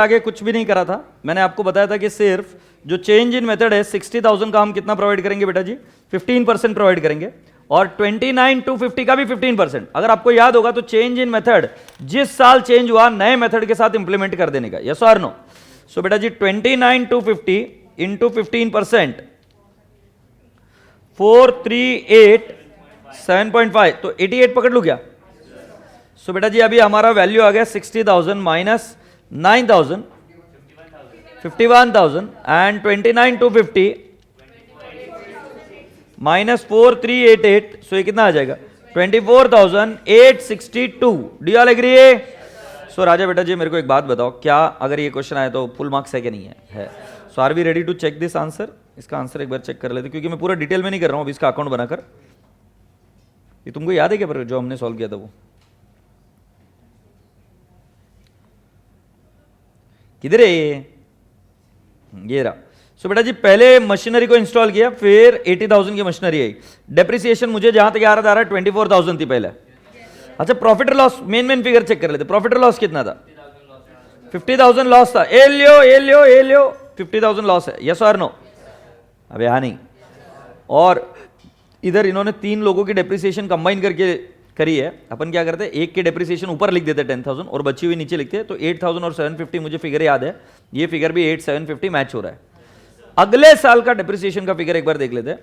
आगे कुछ भी नहीं करा था, मैंने आपको बताया था कि सिर्फ जो चेंज इन मेथड है 60,000 का हम कितना प्रोवाइड करेंगे बेटा जी, 15% प्रोवाइड करेंगे, और 29,250 का भी 15%। अगर आपको याद होगा तो चेंज इन मेथड जिस साल चेंज हुआ नए मेथड के साथ इंप्लीमेंट कर देने का, यस और नो। सो बेटा जी 29,250 इंटू 15%, 438,7.5, तो 88 पकड़ लू क्या? सो बेटा जी अभी हमारा वैल्यू आ गया 60,000 माइनस 9,000, 51,000 एंड 29,250 माइनस 4,388, सो ये कितना आ जाएगा 24,862। Do you all agree? So राजा बेटा जी मेरे को एक बात बताओ, क्या अगर ये क्वेश्चन आए तो फुल मार्क्स है कि नहीं है? So are we ready to check this answer? इसका आंसर एक बार चेक कर लेते, क्योंकि मैं पूरा डिटेल में नहीं कर रहा हूं अभी इसका अकाउंट बनाकर। ये तुमको याद है क्या पर जो हमने सॉल्व किया था वो? किधर है ये रहा। सो बेटा जी पहले मशीनरी को इंस्टॉल किया, फिर 80,000 की मशीनरी आई। डेप्रिसिएशन मुझे जहां तक याद आ रहा है 24,000 थी पहले। अच्छा प्रॉफिट और लॉस, मेन फिगर चेक कर लेते। प्रॉफिट और लॉस कितना था? 50,000 लॉस था। ए लियो 50,000 लॉस है, यस और नो? अब यहां नहीं, और इधर इन्होंने 3 लोगों की डेप्रिसिएशन कंबाइन करके करी है। अपन क्या करते हैं, एक के डेप्रिसिएशन ऊपर लिख देते 10,000 और बची हुई नीचे लिखते हैं। तो 8,000 और 750 मुझे फिगर याद है, ये फिगर भी 8,750 मैच हो रहा है। अगले साल का डेप्रिसिएशन का फिगर एक बार देख लेते हैं।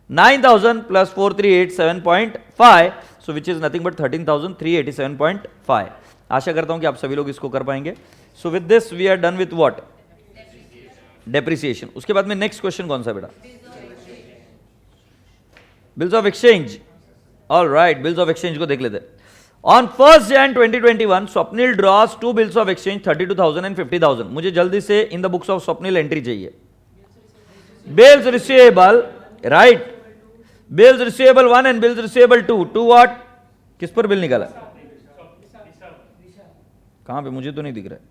9,000 plus 4,387.5, so which is nothing but 13,387.5। आशा करता हूं कि आप सभी लोग इसको कर पाएंगे। So with this we are done with what? Depreciation. उसके बाद में नेक्स्ट क्वेश्चन कौन सा बेटा? Bills of exchange. All right, bills of exchange को देख लेते हैं। On 1 Jan 2021 Swapnil draws 2 bills of exchange 32,000 and 50,000। मुझे जल्दी से in the books of Swapnil entry चाहिए। Bills receivable, right, bills receivable 1 and bills receivable 2, to what? किस पर बिल निकाला? कहां पे? मुझे तो नहीं दिख रहा है।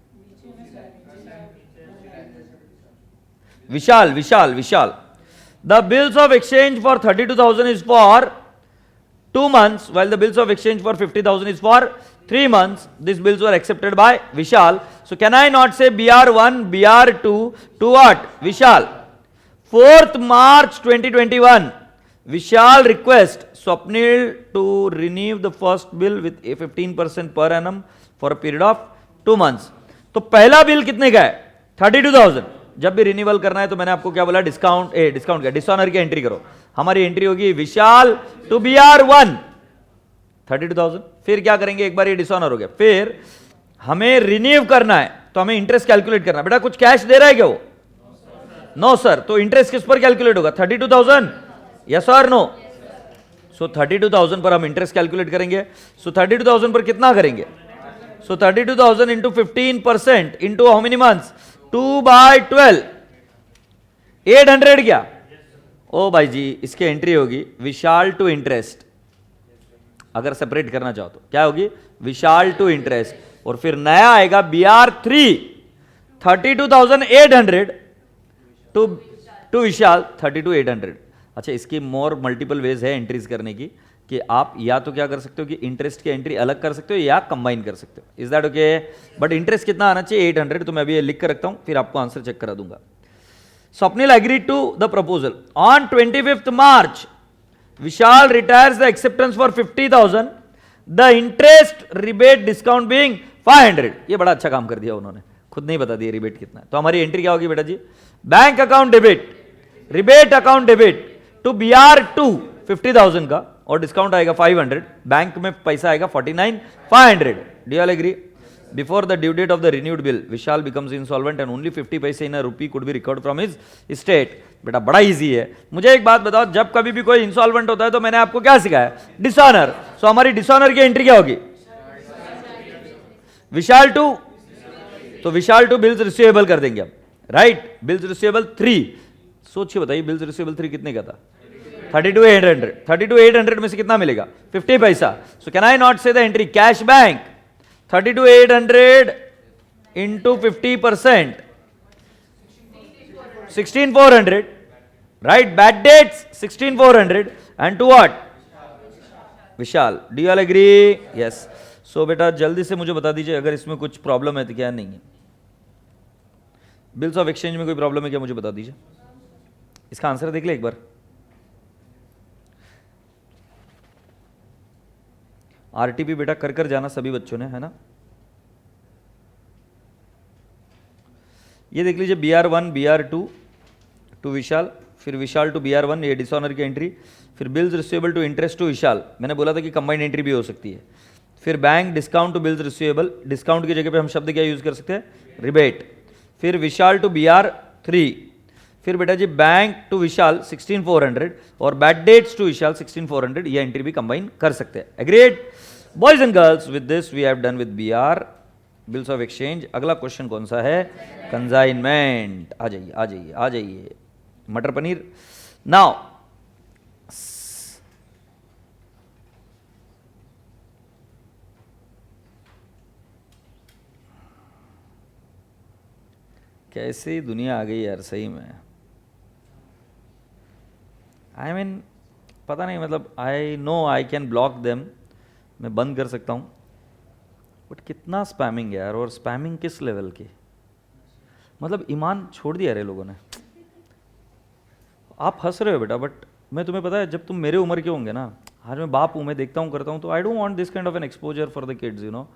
Vishal Vishal Vishal. The bills of exchange for 32,000 is for 2 months, while the bills of exchange for 50,000 is for 3 months. These bills were accepted by Vishal. So can I not say BR1, BR2 to what? Vishal. 4th March 2021, Vishal request Swapnil to renew the first bill with a 15% per annum for a period of 2 months. तो पहला bill कितने का है? 32,000। जब भी renewal करना है तो मैंने आपको क्या बोला? डिस्काउंट क्या, डिसऑनर की एंट्री करो। हमारी एंट्री होगी विशाल टू BR1 32,000। फिर क्या करेंगे, एक बार ये डिसऑनर हो गया, फिर हमें रिन्यू करना है तो हमें इंटरेस्ट कैलकुलेट करना है। बेटा कुछ कैश दे रहा है क्या वो? No sir. तो इंटरेस्ट किस पर कैलकुलेट होगा? 32,000, यस और नो? सो 32,000 पर हम इंटरेस्ट कैलकुलेट करेंगे। सो 32,000 पर कितना करेंगे? सो 32,000 into 15% into how many months? 2/12, 800 क्या? ओ भाई जी इसकी एंट्री होगी विशाल टू इंटरेस्ट। अगर सेपरेट करना चाहो तो क्या होगी? विशाल टू इंटरेस्ट, और फिर नया आएगा BR3 32,800 टू विशाल 32,800। अच्छा इसकी मोर मल्टीपल वेज है एंट्रीज करने की, कि आप या तो क्या कर सकते हो कि इंटरेस्ट की एंट्री अलग कर सकते हो या कंबाइन कर सकते हो। Is that okay? But interest कितना आना चाहिए? 800। तो मैं अभी ये लिख कर रखता हूं, फिर आपको आंसर चेक करा दूंगा। Swapnil agreed to the proposal. On 25th March, Vishal retires the acceptance for 50,000. The interest rebate discount being 500. ये बड़ा अच्छा काम कर दिया उन्होंने, खुद नहीं बता दिया रिबेट कितना है। तो हमारी एंट्री क्या होगी बेटा जी? Bank account debit, rebate account debit to BR2 50,000 का, और डिस्काउंट आएगा 500। बैंक में पैसा आएगा 49,500। Do you all agree? Before the due date of the renewed bill, Vishal becomes insolvent and only 50 paise in a rupee could be recovered from his estate. बेटा बड़ा easy है। मुझे एक बात बताओ, जब कभी भी कोई इंसॉल्वेंट होता है तो मैंने आपको क्या सिखाया? डिसऑनर। सो हमारी डिसऑनर की एंट्री क्या होगी? विशाल टू, तो विशाल टू बिल्स रिसीवेबल कर देंगे हम, राइट? बिल्स रिसीवेबल 3, सोचिए बताइए बिल्स रिसीवेबल 3 कितने का था? 32,800। 32,800 में से कितना मिलेगा? 50 पैसा। सो कैन आई नॉट से the entry cash bank 32,800 into 50%, 16,400, right? Bad dates 16,400 and to what? Vishal. Do you all agree? Yes. So बेटा जल्दी से मुझे बता दीजिए अगर इसमें कुछ प्रॉब्लम है तो क्या नहीं है। बिल्स ऑफ एक्सचेंज में कोई प्रॉब्लम है क्या, मुझे बता दीजिए। इसका आंसर देख ले एक बार। आरटीपी बेटा कर कर जाना सभी बच्चों ने, है ना। ये देख लीजिए BR1 BR2 टू विशाल, फिर विशाल टू BR1, ये डिसऑनर की एंट्री, फिर bills receivable to interest to Vishal, मैंने बोला था कि कंबाइंड एंट्री भी हो सकती है। फिर bank discount to bills receivable, discount की जगह पे हम शब्द क्या यूज कर सकते हैं, रिबेट। फिर विशाल टू BR3, फिर बेटा जी बैंक टू विशाल 16400 और बैड डेट्स टू विशाल 16400, ये एंट्री भी कंबाइन कर सकते हैं। Agreed boys and girls, with this we have done with BR bills of exchange. अगला क्वेश्चन कौन सा है, कंसाइनमेंट। आ जाइए आ जाइए आ जाइए, मटर पनीर। नाउ कैसी दुनिया आ गई यार सही में। आई मीन पता नहीं, मतलब I know I can block them, मैं बंद कर सकता हूँ, बट कितना स्पैमिंग है यार, और स्पैमिंग किस लेवल की, मतलब ईमान छोड़ दिया रे लोगों ने। आप हंस रहे हो बेटा, बट मैं तुम्हें पता है जब तुम मेरे उम्र के होंगे ना, आज मैं बाप हूँ, मैं देखता हूँ करता हूँ, तो I don't want this kind of N exposure for the kids, you know.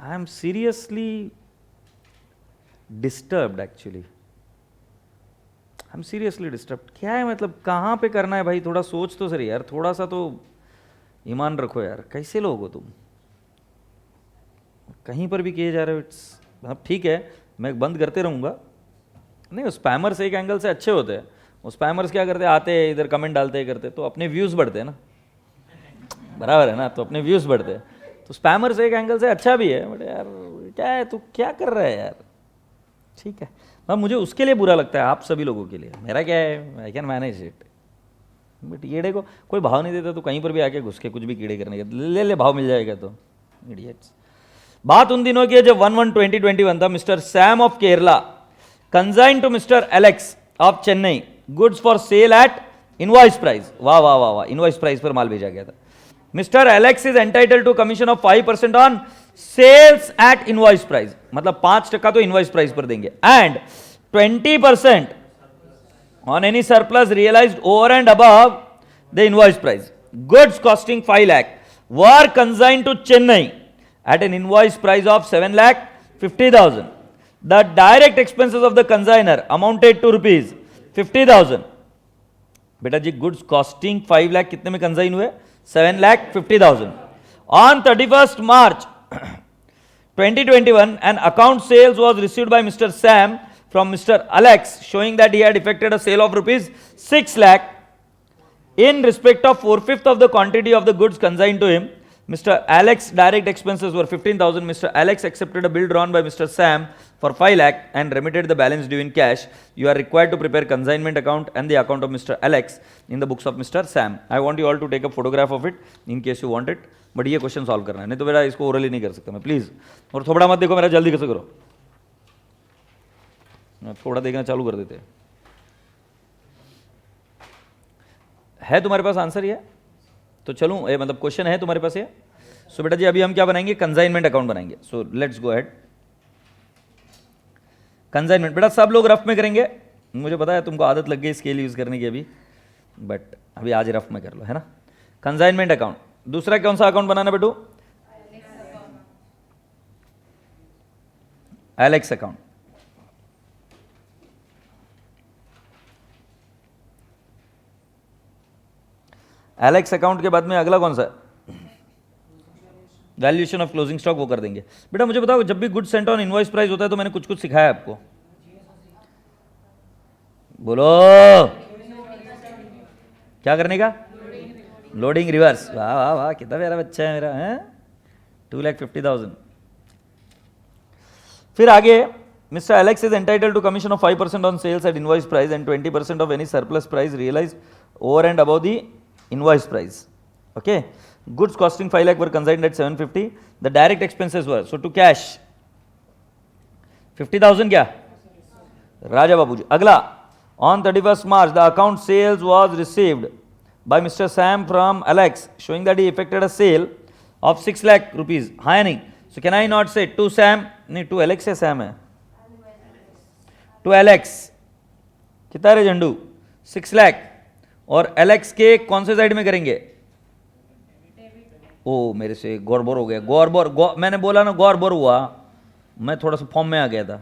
I am seriously disturbed actually, I am seriously disturbed. क्या है मतलब, कहाँ पे करना है भाई, थोड़ा सोच तो सही यार, थोड़ा सा तो ईमान रखो यार, कैसे लोग हो तुम, कहीं पर भी किए जा रहे हो। इट्स अब ठीक है, मैं बंद करते रहूँगा। नहीं, स्पैमर्स एक एंगल से अच्छे होते हैं, वो स्पैमर्स क्या करते हैं, आते हैं इधर कमेंट डालते हैं करते, तो अपने व्यूज़ बढ़ते हैं ना, बराबर है ना, तो अपने व्यूज़ बढ़ते हैं। तो स्पैमर्स एक एंगल से अच्छा भी है, बट यार क्या है, तू क्या कर रहा है यार, ठीक है। अब मुझे उसके लिए बुरा लगता है, आप सभी लोगों के लिए, मेरा क्या है, I can manage it. But कीड़े को कोई भाव नहीं देता, तो कहीं पर भी आके घुस के कुछ भी कीड़े करने का, ले ले भाव मिल जाएगा, तो इडियट्स। बात उन दिनों की है जब 1/1/2021 था। Mister Sam of Kerala consign to mister Alex of Chennai goods for sale at invoice price. वाह वाह वाह वाह, इनवॉइस प्राइस पर माल भेजा गया था। Mister Alex is entitled to commission of 5% on sales at invoice price, मतलब 5% तो इनवॉइस प्राइस पर देंगे, and 20% on any surplus realised over and above the invoice price. Goods costing 5 lakh were consign to Chennai at an invoice price of 7,50,000. The direct expenses of the consignor amounted to rupees 50,000. बेटा जी goods costing 5 lakh कितने में consign हुए, 7,50,000. On 31st March 2021, an account sales was received by Mr. Sam from Mr. Alex showing that he had effected a sale of rupees 6 lakh in respect of 4/5 of the quantity of the goods consigned to him. Mr. Alex direct expenses were 15,000. Mr. Alex accepted a bill drawn by Mr. Sam for 5 lakh and remitted the balance due in cash. You are required to prepare consignment account and the account of Mr. Alex in the books of Mr. Sam. I want you all to take a photograph of it in case you want it. But ये question solve करना है, नहीं तो बेटा इसको orally नहीं कर सकता मैं, प्लीज। और थोड़ा मत देखो मेरा, जल्दी कैसे करो, थोड़ा देखना चालू कर देते है। तुम्हारे पास आंसर ये, तो चलूं, मतलब क्वेश्चन है तुम्हारे पास ये। सो बेटा जी अभी हम क्या बनाएंगे, कंसाइनमेंट अकाउंट बनाएंगे। So let's go ahead. Consignment बेटा सब लोग रफ में करेंगे, मुझे पता है तुमको आदत लग गई स्केल यूज करने की अभी, बट अभी आज रफ में कर लो, है ना। Consignment account. दूसरा कौन सा अकाउंट बनाना बेटू, एलेक्स अकाउंट। एलेक्स अकाउंट के बाद में अगला कौन सा है, वैल्यूएशन ऑफ क्लोजिंग स्टॉक, वो कर देंगे। बेटा मुझे बताओ जब भी good Saint on invoice price होता है तो मैंने कुछ कुछ सिखाया आपको, बोलो क्या करने का, लोडिंग रिवर्स। वाह वाह वाह, कितना प्यारा बच्चा है मेरा, है 2,50,000। फिर आगे mister Alex is entitled to commission of 5% on sales at invoice price and 20% of any surplus price realise over and above the invoice price. Okay, goods costing 5 lakh were consigned at 750. The direct expenses were, so to cash 50,000 क्या, राजा बाबू जी। अगला, on 31st March the account sales was received by Mr. Sam from Alex showing that he effected a sale of 6 lakh rupees. हाँ या नहीं, so can I not say to Sam, नहीं to Alex है Sam है, to LX, कितना रे झंडू? 6 लाख, और LX के कौन से साइड में करेंगे? ओ मेरे से गौरबोर हो गया, मैंने बोला ना गौरबोर हुआ, मैं थोड़ा सा फॉर्म में आ गया था,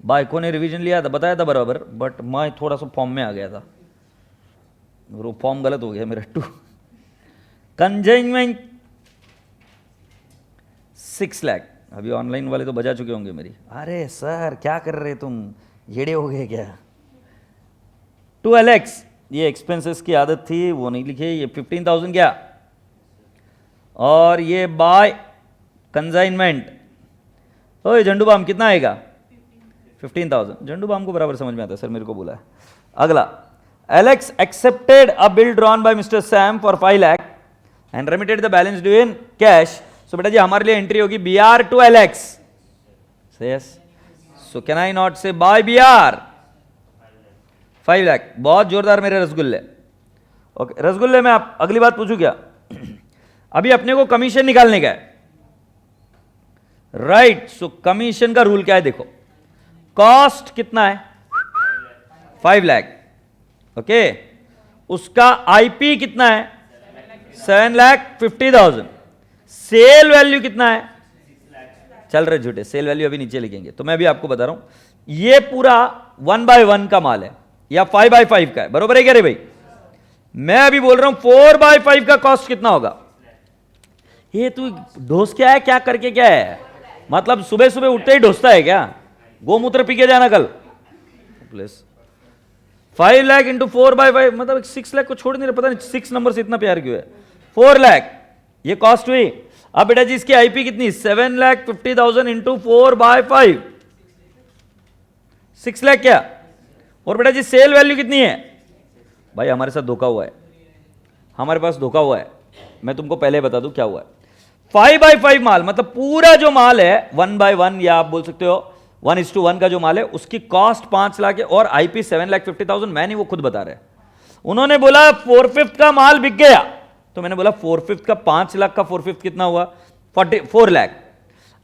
बाइकों ने रिवीजन लिया था, बताया था बराबर, बट मैं थोड़ा सा फॉर्म में आ गया था, वो फॉर्म गलत हो गया मेरा। टू कंजाइनमेंट 6 लाख, अभी ऑनलाइन वाले तो बजा चुके होंगे मेरी, अरे सर क्या कर रहे तुम, येड़े हो गए क्या? टू LX, ये एक्सपेंसेस की आदत थी वो नहीं लिखे, ये 15,000 क्या, और ये बाय कंजाइनमेंट, ओए झंडू बाम कितना आएगा? 15,000। झंडू बाम को बराबर समझ में आता है, सर मेरे को बोला है। अगला, LX accepted a bill drawn by Mr. Sam for 5 lakh and remitted the balance due in cash. So बेटा जी हमारे लिए एंट्री होगी BR to LX. Say yes. So can I not say by BR? 5 lakh, बहुत जोरदार मेरे रसगुल्ले। Okay, रसगुल्ले में आप अगली बात पूछूं क्या? अभी अपने को कमीशन निकालने का है, राइट? सो कमीशन का रूल क्या है देखो, कॉस्ट कितना है? 5 लाख, ओके, उसका IP कितना है? 7,50,000, सेल वैल्यू कितना है? चल रहे झूठे, सेल वैल्यू अभी नीचे लिखेंगे, तो मैं अभी आपको बता रहा हूं, ये पूरा 1/1 का माल है या 5/5 का है, बरोबर है क्या रे भाई? मैं अभी बोल रहा हूं 4/5 का कॉस्ट कितना होगा? ये तू ढोस क्या है, क्या करके क्या है, मतलब सुबह सुबह उठते ही ढोसता है क्या? गोमूत्र पी के जाना कल प्लीज। 5 लाख इंटू 4/5 मतलब 6 लाख को छोड़ नहीं रहा, पता नहीं 6 नंबर से इतना प्यार क्यों है। 4 लाख ये कॉस्ट हुई। अब बेटा जी इसकी IP कितनी? 7,50,000 इंटू 4/5, 6 लाख क्या? और बेटा जी सेल वैल्यू कितनी है? भाई हमारे साथ धोखा हुआ है, हमारे पास धोखा हुआ है, मैं तुमको पहले बता दूं क्या हुआ है। 5/5 माल मतलब पूरा जो माल है 1/1 या आप बोल सकते हो 1:1 का जो माल है उसकी कॉस्ट 5 लाख है और IP 7,50,000। मैं नहीं, वो खुद बता रहे हैं। उन्होंने बोला 4/5 का माल बिक गया, तो मैंने बोला 4/5 का 5 लाख का 4/5 कितना हुआ? 4 लाख।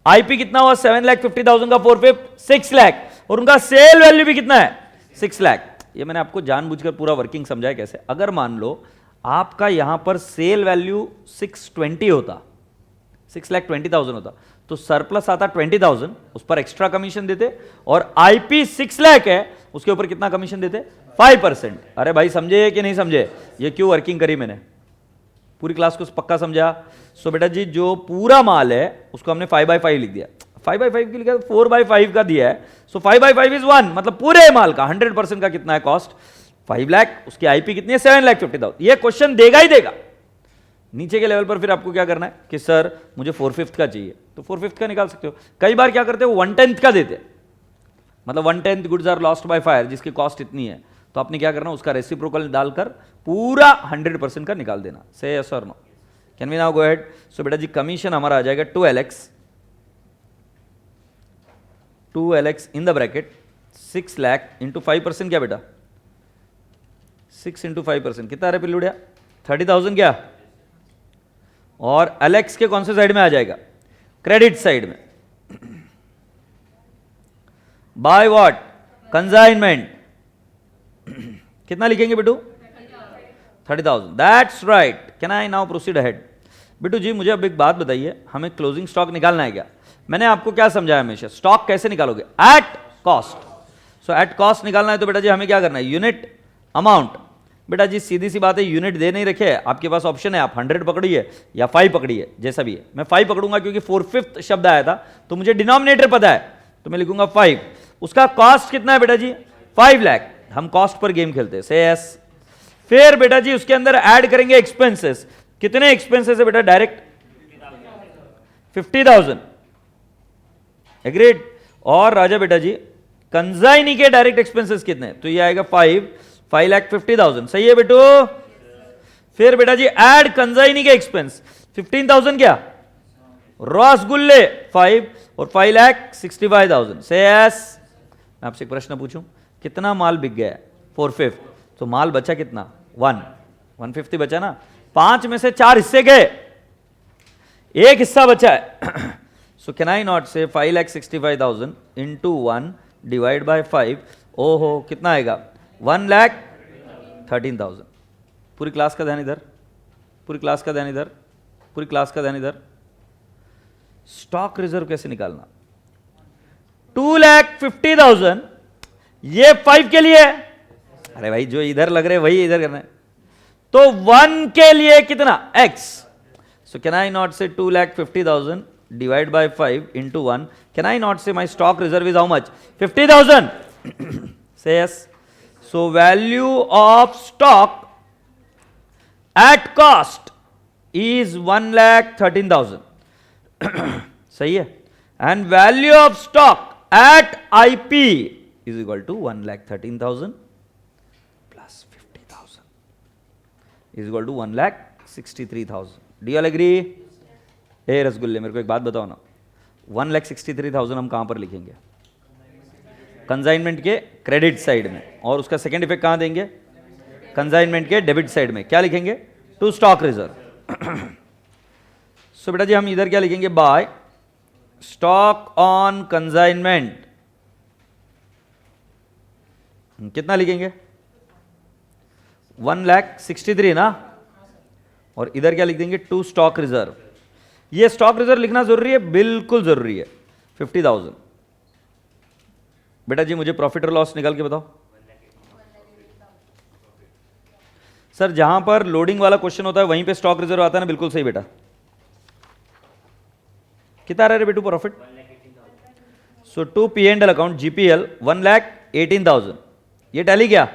IP कितना हुआ? 7,50,000 का 4/5 6 लाख, और उनका सेल वैल्यू भी कितना है? 6 लाख। ये मैंने आपको जानबूझकर पूरा वर्किंग समझाया कैसे। अगर मान लो आपका यहां पर सेल वैल्यू 620 होता, 6,20,000 होता, तो सरप्लस आता 20,000, उस पर एक्स्ट्रा कमीशन देते, और IP 6 लाख है उसके ऊपर कितना कमीशन देते? 5%। अरे भाई समझे कि नहीं समझे? ये क्यों वर्किंग करी मैंने, पूरी क्लास को पक्का समझा? सो बेटा जी जो पूरा माल है उसको हमने 5/5 लिख दिया, 5/5 की लिखा, 4/5 का दिया है, सो 5/5 इज 1, मतलब पूरे माल का 100% का कितना है कॉस्ट? 5 लाख। उसकी IP कितनी है? 7,50,000। ये क्वेश्चन देगा ही देगा। नीचे के लेवल पर फिर आपको क्या करना है कि सर मुझे 4/5 का चाहिए, तो 4/5 का निकाल सकते हो। कई बार क्या करते हो 1/10 का देते, मतलब 1/10 goods are lost by fire, जिसकी कॉस्ट इतनी है, तो आपने क्या करना उसका रेसिप्रोकल डालकर पूरा 100% का निकाल देना। से यस और no? Can we now go ahead? So बेटा जी कमीशन हमारा आ जाएगा 2LX in the bracket 6 lakh into 5% क्या बेटा? 6 इंटू 5% कितना है पिल्लुड़िया? 30,000 क्या? और LX के कौन से साइड में आ जाएगा? क्रेडिट साइड में। By what? कंसाइनमेंट। कितना लिखेंगे बेटू? 30,000। That's right. Can I now proceed ahead? बेटू जी मुझे अब एक बात बताइए, हमें क्लोजिंग स्टॉक निकालना है क्या? मैंने आपको क्या समझाया हमेशा, स्टॉक कैसे निकालोगे? At cost. So at cost निकालना है तो बेटा जी हमें क्या करना है? Unit amount. बेटा जी सीधी सी बात है, यूनिट दे नहीं रखे, आपके पास ऑप्शन है, आप 100 पकड़िए या 5 पकड़िए, जैसा भी है। मैं 5 पकड़ूंगा क्योंकि 4/5 शब्द आया था, तो मुझे डिनोमिनेटर पता है, तो मैं लिखूंगा 5। उसका कॉस्ट कितना है बेटा जी? 5 लाख। हम कॉस्ट पर गेम खेलते हैं, से यस। फिर बेटा जी उसके अंदर ऐड करेंगे एक्सपेंसेस। कितने एक्सपेंसेस है बेटा? Direct 50,000, agreed. और राजा बेटा जी कंसाइनी के डायरेक्ट एक्सपेंसेस कितने? तो ये आएगा 5,50,000, सही है बेटू? फिर बेटा जी ऐड कंसाइनी के एक्सपेंस 15,000 क्या? रसगुल्ले 5 और 5,65,000, से यस। मैं आपसे एक प्रश्न पूछूं, कितना माल बिक गया? 4/5, तो माल बचा कितना? 150 बचा ना। 5 में से 4 हिस्से गए, एक हिस्सा बचा है। सो कैन आई नॉट से 5,65,000 इंटू 1 डिवाइड बाय 5, ओहो कितना आएगा 1,13,000। पूरी क्लास का ध्यान इधर, पूरी क्लास का ध्यान इधर, पूरी क्लास का ध्यान इधर। स्टॉक रिजर्व कैसे निकालना? 2,50,000 ये 5 के लिए है। अरे भाई जो इधर लग रहे वही इधर करना है। तो 1 के लिए कितना x? So can I not say 2,50,000 divide by 5 into 1? Can I not say my stock reserve is how much? 50,000। Say yes. So value of stock at cost is 1,13,000। सही है। And value of stock at IP is equal to 1,13,000 plus 50,000 is equal to 1,63,000। Do you agree? ए रसगुल्ले मेरे को एक बात बताओ ना, 1,63,000 हम कहां पर लिखेंगे? कंसाइनमेंट के क्रेडिट साइड में, और उसका सेकेंड इफेक्ट कहां देंगे? कंसाइनमेंट के डेबिट साइड में। क्या लिखेंगे? To stock reserve. सो बेटा जी हम इधर क्या लिखेंगे? बाय स्टॉक ऑन कंसाइनमेंट कितना लिखेंगे? 1,63,000 ना, और इधर क्या लिख देंगे? To stock reserve. ये स्टॉक रिजर्व लिखना जरूरी है, बिल्कुल जरूरी है। 50,000। बेटा जी मुझे प्रॉफिट और लॉस निकाल के बताओ। सर जहां पर लोडिंग वाला क्वेश्चन होता है वहीं पे स्टॉक रिजर्व आता है ना? बिल्कुल सही बेटा। कितना रहा है बेटू profit? So to P&L account GPL 1,18,000। ये टैली क्या?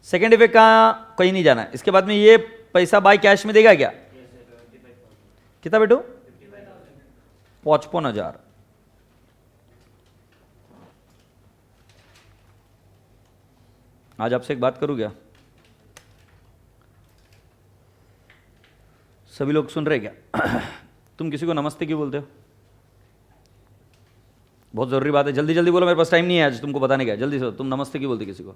सेकेंड इफेक्ट कहां? कहीं नहीं जाना है। इसके बाद में ये पैसा बाय कैश में देगा क्या? कितना बेटू? 55,000। आज आपसे एक बात करूं क्या? सभी लोग सुन रहे क्या? तुम किसी को नमस्ते क्यों बोलते हो? बहुत जरूरी बात है, जल्दी जल्दी बोलो, मेरे पास टाइम नहीं है आज तुमको बताने का। जल्दी से तुम नमस्ते क्यों बोलते किसी को?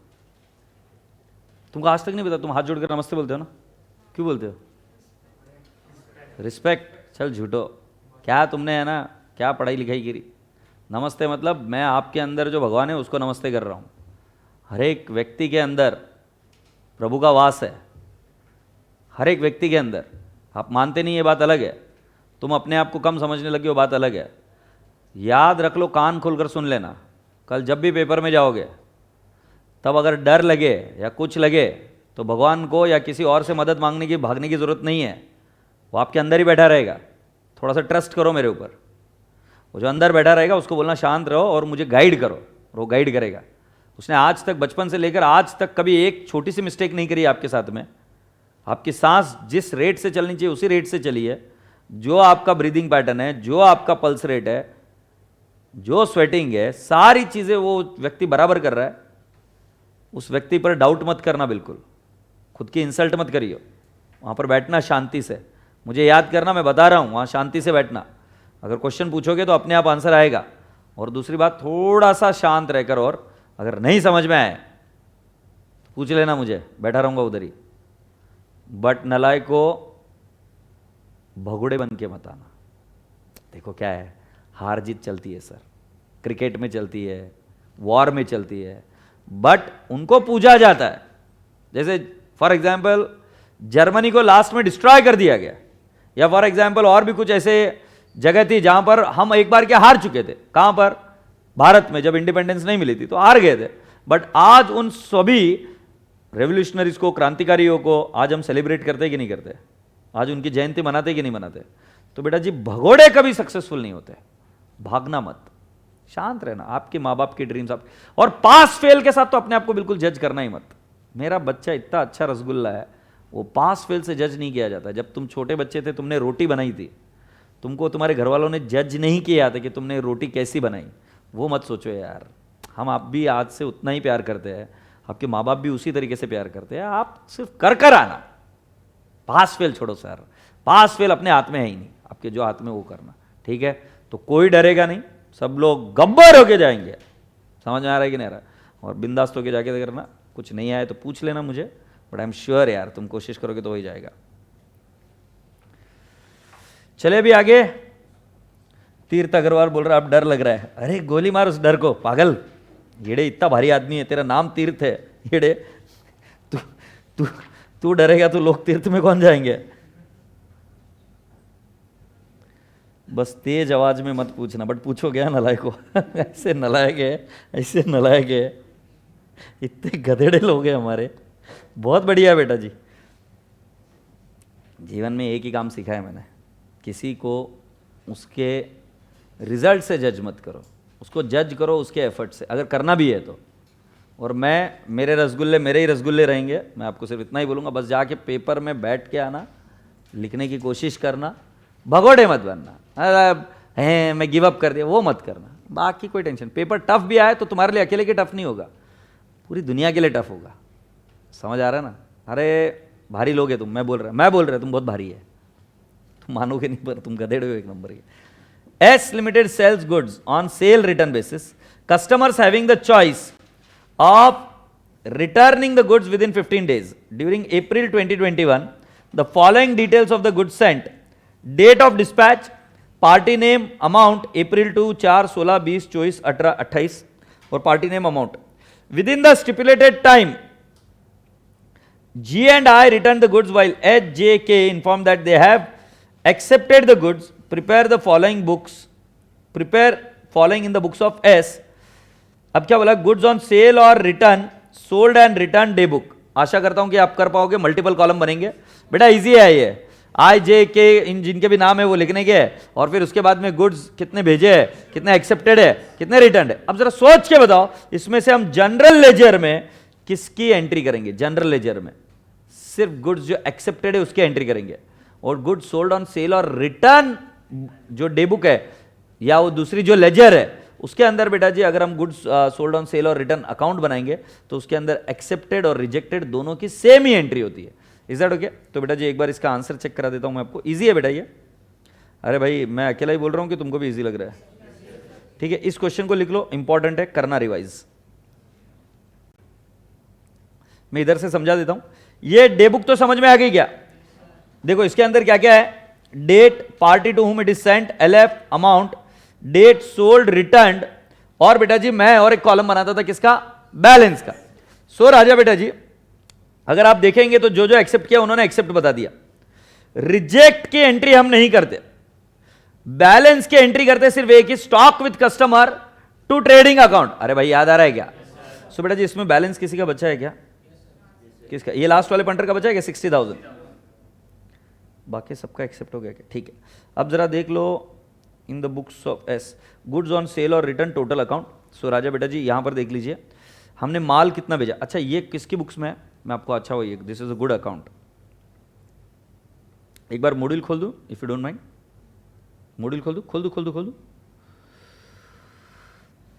तुमको आज तक नहीं पता? तुम हाथ जोड़कर नमस्ते बोलते हो ना, क्यों बोलते हो? रिस्पेक्ट। चल झूठो, क्या तुमने है ना क्या पढ़ाई लिखाई करी? नमस्ते मतलब मैं आपके अंदर जो भगवान है उसको नमस्ते कर रहा हूँ। हर एक व्यक्ति के अंदर प्रभु का वास है, हर एक व्यक्ति के अंदर। आप मानते नहीं, ये बात अलग है। तुम अपने आप को कम समझने लगे, वो बात अलग है। याद रख लो, कान खोलकर सुन लेना। कल जब भी पेपर में जाओगे तब अगर डर लगे या कुछ लगे तो भगवान को या किसी और से मदद मांगने की, भागने की जरूरत नहीं है। वो आपके अंदर ही बैठा रहेगा। थोड़ा सा ट्रस्ट करो मेरे ऊपर। वो जो अंदर बैठा रहेगा उसको बोलना शांत रहो और मुझे गाइड करो, और वो गाइड करेगा। उसने आज तक, बचपन से लेकर आज तक कभी एक छोटी सी मिस्टेक नहीं करी आपके साथ में। आपकी सांस जिस रेट से चलनी चाहिए उसी रेट से चली है। जो आपका ब्रीदिंग पैटर्न है, जो आपका पल्स रेट है, जो स्वेटिंग है, सारी चीज़ें वो व्यक्ति बराबर कर रहा है। उस व्यक्ति पर डाउट मत करना, बिल्कुल खुद की इंसल्ट मत करियो। वहाँ पर बैठना शांति से, मुझे याद करना, मैं बता रहा हूँ, वहाँ शांति से बैठना। अगर क्वेश्चन पूछोगे तो अपने आप आंसर आएगा। और दूसरी बात, थोड़ा सा शांत रहकर, और अगर नहीं समझ में आए तो पूछ लेना मुझे, बैठा रहूँगा उधर ही। बट नलायक को भगोड़े बन के मत आना। देखो क्या है, हार जीत चलती है सर, क्रिकेट में चलती है, वॉर में चलती है, बट उनको पूजा जाता है। जैसे फॉर एग्जाम्पल जर्मनी को लास्ट में डिस्ट्रॉय कर दिया गया, या फॉर एग्जाम्पल और भी कुछ ऐसे जगह थी जहां पर हम एक बार क्या हार चुके थे। कहां पर? भारत में, जब इंडिपेंडेंस नहीं मिली थी तो हार गए थे। बट आज उन सभी रेवोल्यूशनरीज को, क्रांतिकारियों को आज हम सेलिब्रेट करते कि नहीं करते? आज उनकी जयंती मनाते कि नहीं मनाते? तो बेटा जी भगोड़े कभी सक्सेसफुल नहीं होते। भागना मत, शांत रहना। आपके माँ बाप के ड्रीम्स आप, और पास फेल के साथ तो अपने आप को बिल्कुल जज करना ही मत। मेरा बच्चा इतना अच्छा रसगुल्ला है, वो पास फेल से जज नहीं किया जाता। जब तुम छोटे बच्चे थे, तुमने रोटी बनाई थी, तुमको तुम्हारे घर वालों ने जज नहीं किया था कि तुमने रोटी कैसी बनाई। वो मत सोचो यार। हम आप भी आज से उतना ही प्यार करते हैं, आपके माँ बाप भी उसी तरीके से प्यार करते हैं। आप सिर्फ कर कर आना। पास फेल छोड़ो सर, पास फेल अपने हाथ में है ही नहीं। आपके जो हाथ में वो करना, ठीक है? तो कोई डरेगा नहीं, सब लोग गब्बर होके जाएंगे। समझ में आ रहा है कि नहीं आ रहा? और बिंदास्त होके जाके करना। कुछ नहीं आए तो पूछ लेना मुझे, बट आई एम श्योर यार तुम कोशिश करोगे तो हो ही जाएगा। चले भी आगे। तीर्थ अग्रवाल बोल रहा है अब डर लग रहा है। अरे गोली मार उस डर को, पागल। येड़े इतना भारी आदमी है, तेरा नाम तीर्थ है, येड़े तू तू तू डरेगा तो लोग तीर्थ में कौन जाएंगे। बस तेज आवाज में मत पूछना, बट पूछो क्या नलायक को। ऐसे नलायक है, ऐसे नलायक है, इतने गधेड़े लोग हैं हमारे। बहुत बढ़िया बेटा जी। जीवन में एक ही काम सीखा है मैंने, किसी को उसके रिजल्ट से जज मत करो, उसको जज करो उसके एफर्ट से, अगर करना भी है तो। और मेरे रसगुल्ले मेरे ही रसगुल्ले रहेंगे। मैं आपको सिर्फ इतना ही बोलूँगा, बस जाके पेपर में बैठ के आना, लिखने की कोशिश करना, भगोड़े मत बनना, अरे मैं गिव अप कर दिया, वो मत करना। बाकी कोई टेंशन, पेपर टफ भी आए तो तुम्हारे लिए अकेले के टफ नहीं होगा, पूरी दुनिया के लिए टफ होगा। समझ आ रहा है ना। अरे भारी लोग है तुम, मैं बोल रहा तुम बहुत भारी है, तुम मानोगे नहीं पर तुम गधेड़े हो एक नंबर के। S limited sells goods on sale return basis, customers having the choice of returning the goods within 15 days. During April 2021, the following details of the goods sent: date of dispatch, party name, amount, April to 4, 16, 20, 24, 18, 28 और party name amount. Within the stipulated time, G and I returned the goods while H, J, K informed that they have accepted the goods. Prepare the following books. Prepare following in the books of S. अब क्या बोला, goods on sale और return, sold and return day book. आशा करता हूं कि आप कर पाओगे, मल्टीपल कॉलम बनेंगे। बेटा इजी है ये, आई जे के इन जिनके भी नाम है वो लिखने के, और फिर उसके बाद में गुड्स कितने भेजे है, कितने एक्सेप्टेड है, कितने रिटर्न है। अब जरा सोच के बताओ, इसमें से हम जनरल लेजर में किसकी एंट्री करेंगे। जनरल लेजर में सिर्फ गुड्स जो एक्सेप्टेड है उसकी एंट्री करेंगे, और गुड्स सोल्ड ऑन सेल और रिटर्न जो डे बुक है या वो दूसरी जो लेजर है उसके अंदर बेटा जी अगर हम गुड्स सोल्ड ऑन सेल और रिटर्न अकाउंट बनाएंगे तो उसके अंदर एक्सेप्टेड और रिजेक्टेड दोनों की सेम ही एंट्री होती है। Is that okay? तो बेटा जी एक बार इसका आंसर चेक करा देता हूं मैं आपको। इजी है बेटा ये। अरे भाई मैं अकेला ही बोल रहा हूं कि तुमको भी इजी लग रहा है? ठीक है, इस क्वेश्चन को लिख लो, इंपॉर्टेंट है, करना रिवाइज। मैं इधर से समझा देता हूं। ये डे बुक तो समझ में आ गई क्या? देखो इसके अंदर क्या क्या है, date, party to whom it is sent, LF, amount, date sold, returned, और बेटा जी मैं और एक कॉलम बनाता था किसका, बैलेंस का। सो राजा बेटा जी अगर आप देखेंगे तो जो जो एक्सेप्ट किया उन्होंने एक्सेप्ट बता दिया, रिजेक्ट की एंट्री हम नहीं करते, बैलेंस की एंट्री करते सिर्फ एक ही, stock with customer to trading account. अरे भाई याद आ रहा है क्या? सो बेटा जी इसमें बैलेंस किसी का बचा है क्या? किसका? ये लास्ट वाले पंटर का बचा है क्या? 60,000। बाकी सबका एक्सेप्ट हो गया क्या? ठीक है। अब जरा देख लो in the books of S, goods on sale और रिटर्न टोटल अकाउंट। सो राजा बेटा जी यहां पर देख लीजिए हमने माल कितना भेजा। अच्छा ये किसकी बुक्स में है, मैं आपको अच्छा हो, this is a good account. एक बार मॉड्यूल खोल दूं if you don't mind, module खोल दू।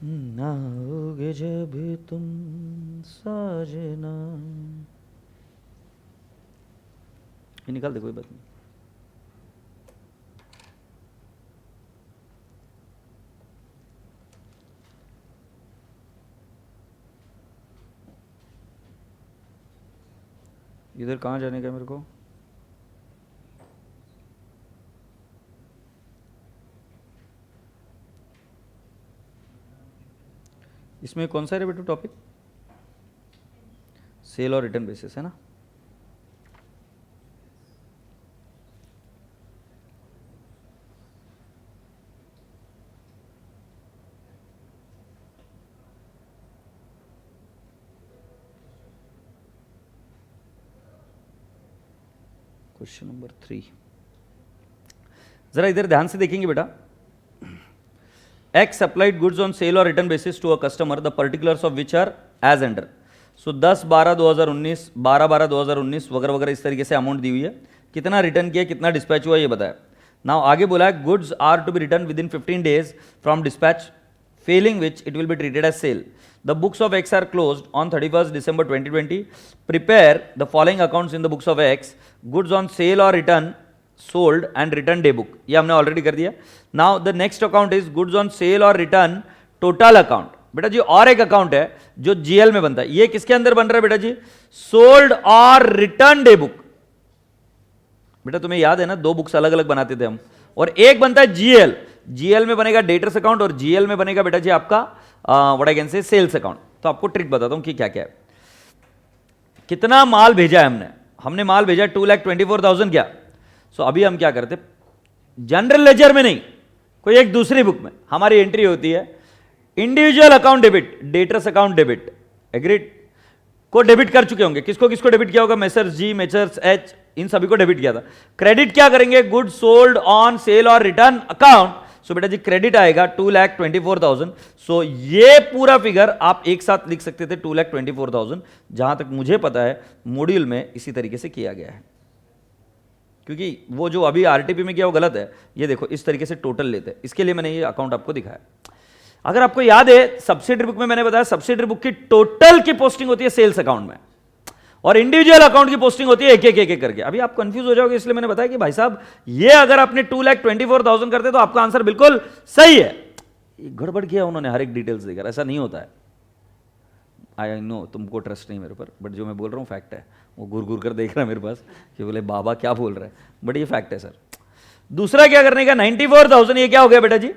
ना होगे जब तुम साजना, ये निकाल दे, कोई बात नहीं। इधर कहाँ जाने का मेरे को? इसमें कौन सा है बेटू टॉपिक? सेल और रिटर्न बेसिस है ना। क्वेश्चन नंबर 3 जरा इधर ध्यान से देखेंगे बेटा। X supplied goods on sale और return basis to a customer, the particulars of which are as under. So 10/12/2019, 12/12/2019 वगैरह वगैरह इस तरीके से अमाउंट दी हुई है। कितना रिटर्न किया, कितना डिस्पैच हुआ ये बताया। नाउ आगे बोला है goods are to be return within 15 days from dispatch, failing which it will be treated as sale. The books of X are closed on 31st December 2020. Prepare the following accounts in the books of X: goods on sale or return, sold and return day book. ये हमने already कर दिया। Now the next account is goods on sale or return total account. बेटा जी और एक account है जो GL में बनता है। ये किसके अंदर बन रहा है बेटा जी? सोल्ड और रिटर्न डे बुक। बेटा तुम्हें याद है ना, दो बुक्स अलग अलग बनाते थे हम, और एक बनता है GL। GL में बनेगा डेटर्स अकाउंट और GL में बनेगा बेटा जी आपका what I can say sales account. तो आपको ट्रिक बताता हूं कि क्या क्या है। कितना माल भेजा है हमने माल भेजा 2,24,000 क्या। सो अभी हम क्या करते, जनरल लेजर में नहीं, कोई एक दूसरी बुक में हमारी एंट्री होती है individual account debit, debtors account debit, agreed को डेबिट कर चुके होंगे। किसको किसको डेबिट किया होगा, मेसर्स जी, मेसर्स एच, इन सभी को डेबिट किया था। क्रेडिट क्या करेंगे, गुड सोल्ड ऑन सेल और रिटर्न अकाउंट। सो बेटा जी क्रेडिट आएगा 2,24,000। सो ये पूरा फिगर आप एक साथ लिख सकते थे 2,24,000। जहां तक मुझे पता है मॉड्यूल में इसी तरीके से किया गया है, क्योंकि वो जो अभी आरटीपी में किया वो गलत है। ये देखो इस तरीके से टोटल लेते हैं, इसके लिए मैंने ये अकाउंट आपको दिखाया। अगर आपको याद है सब्सिडरी बुक में मैंने बताया सब्सिडरी बुक की टोटल की पोस्टिंग होती है सेल्स अकाउंट में, और इंडिविजुअल अकाउंट की पोस्टिंग होती है एक एक करके। अभी आप कंफ्यूज हो जाओगे, इसलिए मैंने बताया कि भाई साहब ये अगर आपने 2,24,000 करते तो आपका आंसर बिल्कुल सही है। गड़बड़ किया उन्होंने हर एक डिटेल्स देकर, ऐसा नहीं होता है। आई नो तुमको ट्रस्ट नहीं मेरे पर, बट जो मैं बोल रहा हूँ फैक्ट है। वो घूर घूर कर देख रहा है मेरे पास कि बोले बाबा क्या बोल रहा है, बट ये फैक्ट है सर। दूसरा क्या करने का, 94,000 ये क्या हो गया बेटा जी,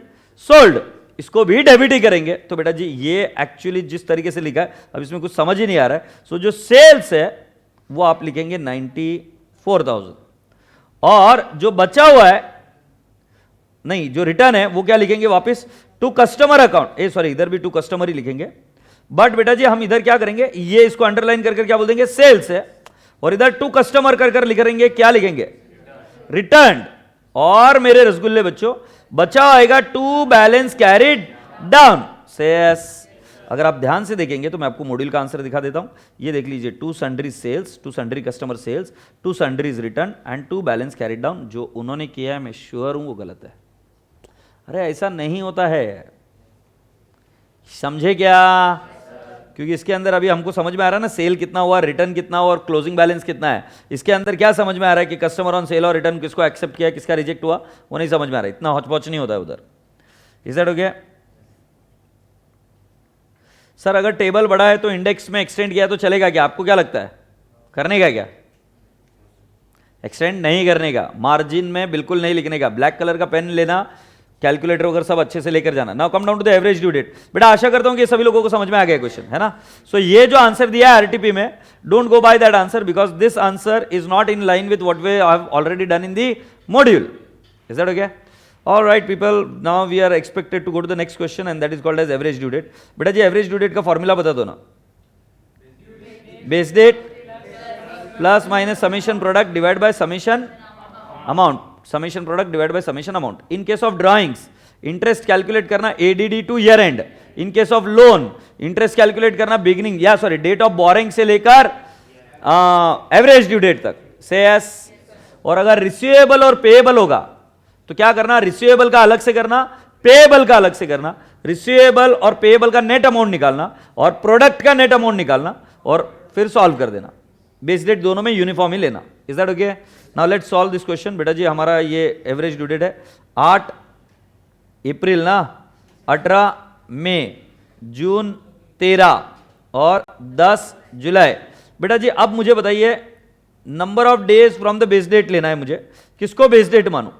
सोल्ड, इसको भी डेबिट ही करेंगे। तो बेटा जी ये एक्चुअली जिस तरीके से लिखा है अब इसमें कुछ समझ ही नहीं आ रहा है। सो जो सेल्स है वो आप लिखेंगे 94,000, और जो बचा हुआ है नहीं, जो रिटर्न है वो क्या लिखेंगे वापस, टू कस्टमर अकाउंट। सॉरी इधर भी टू कस्टमर ही लिखेंगे, बट बेटा जी हम इधर क्या करेंगे, ये इसको अंडरलाइन कर क्या बोल देंगे, सेल्स है, और इधर टू कस्टमर कर लिखेंगे, क्या लिखेंगे, रिटर्न। और मेरे रसगुल्ले बच्चों बचा आएगा टू बैलेंस कैरिड डाउन, सेस। अगर आप ध्यान से देखेंगे तो मैं आपको मॉड्यूल का आंसर दिखा देता हूं। ये देख लीजिए, to sundries sales, to sundry customer sales, to sundries return and to balance carried down. जो उन्होंने किया है मैं श्योर हूं वो गलत है। अरे ऐसा नहीं होता है, समझे क्या, क्योंकि इसके अंदर अभी हमको समझ में आ रहा है ना सेल कितना हुआ, रिटर्न कितना हुआ और क्लोजिंग बैलेंस कितना है। इसके अंदर क्या समझ में आ रहा है कि कस्टमर ऑन सेल और रिटर्न किसको एक्सेप्ट किया, किसका रिजेक्ट हुआ, वो नहीं समझ में आ रहा है। इतना हॉचपॉच नहीं होता है उधर। Is that okay sir? अगर टेबल बड़ा है तो इंडेक्स में एक्सटेंड किया तो चलेगा क्या, आपको क्या लगता है, करने का क्या? एक्सटेंड नहीं करने का, मार्जिन में बिल्कुल नहीं लिखने का, ब्लैक कलर का पेन लेना, कैलकुलेटर वगैरह सब अच्छे से लेकर जाना। Now come down to the average due date. बेटा आशा करता हूं कि सभी लोगों को समझ में आ गया क्वेश्चन, है ना। सो ये जो आंसर दिया है आरटीपी में, don't go by that answer because this answer is not in line with what we have already done in the module. Is that okay? All right people, now we are expected to go to the next question and that is called as average due date. बेटा जी average due date का formula बता दो ना, base date plus minus summation product divide by summation amount, summation product divide by summation amount. In case of drawings interest calculate करना add to year end. In case of loan interest calculate करना beginning या sorry date of borrowing से लेकर average due date तक, से S. और अगर receivable और पेएबल होगा तो क्या करना, रिसीवेबल का अलग से करना, पेएबल का अलग से करना, रिसीवेबल और पेएबल का नेट अमाउंट निकालना और प्रोडक्ट का नेट अमाउंट निकालना और फिर सॉल्व कर देना। बेस डेट दोनों में यूनिफॉर्म ही लेना। Is that okay? Now let's solve this question. बेटा जी हमारा ये एवरेज ड्यू डेट है 8 अप्रैल ना, 18 मई, जून 13 और 10 जुलाई। बेटा जी अब मुझे बताइए number of days from the base date लेना है मुझे। किसको बेस डेट मानूं?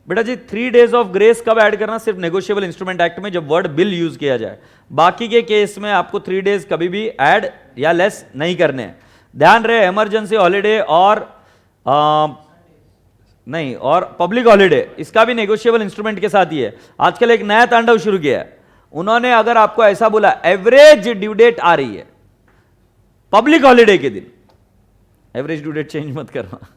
बेटा जी 3 डेज ऑफ ग्रेस कब ऐड करना, सिर्फ नेगोशिएबल इंस्ट्रूमेंट एक्ट में जब वर्ड बिल यूज किया जाए। बाकी के केस में आपको 3 डेज कभी भी ऐड या लेस नहीं करने हैं। ध्यान रहे इमरजेंसी हॉलीडे और नहीं और पब्लिक हॉलीडे, इसका भी नेगोशिएबल इंस्ट्रूमेंट के साथ ही है। आजकल एक नया तांडव शुरू किया है उन्होंने, अगर आपको ऐसा बोला एवरेज ड्यू डेट आ रही है पब्लिक हॉलीडे के दिन, एवरेज ड्यू डेट चेंज मत करना,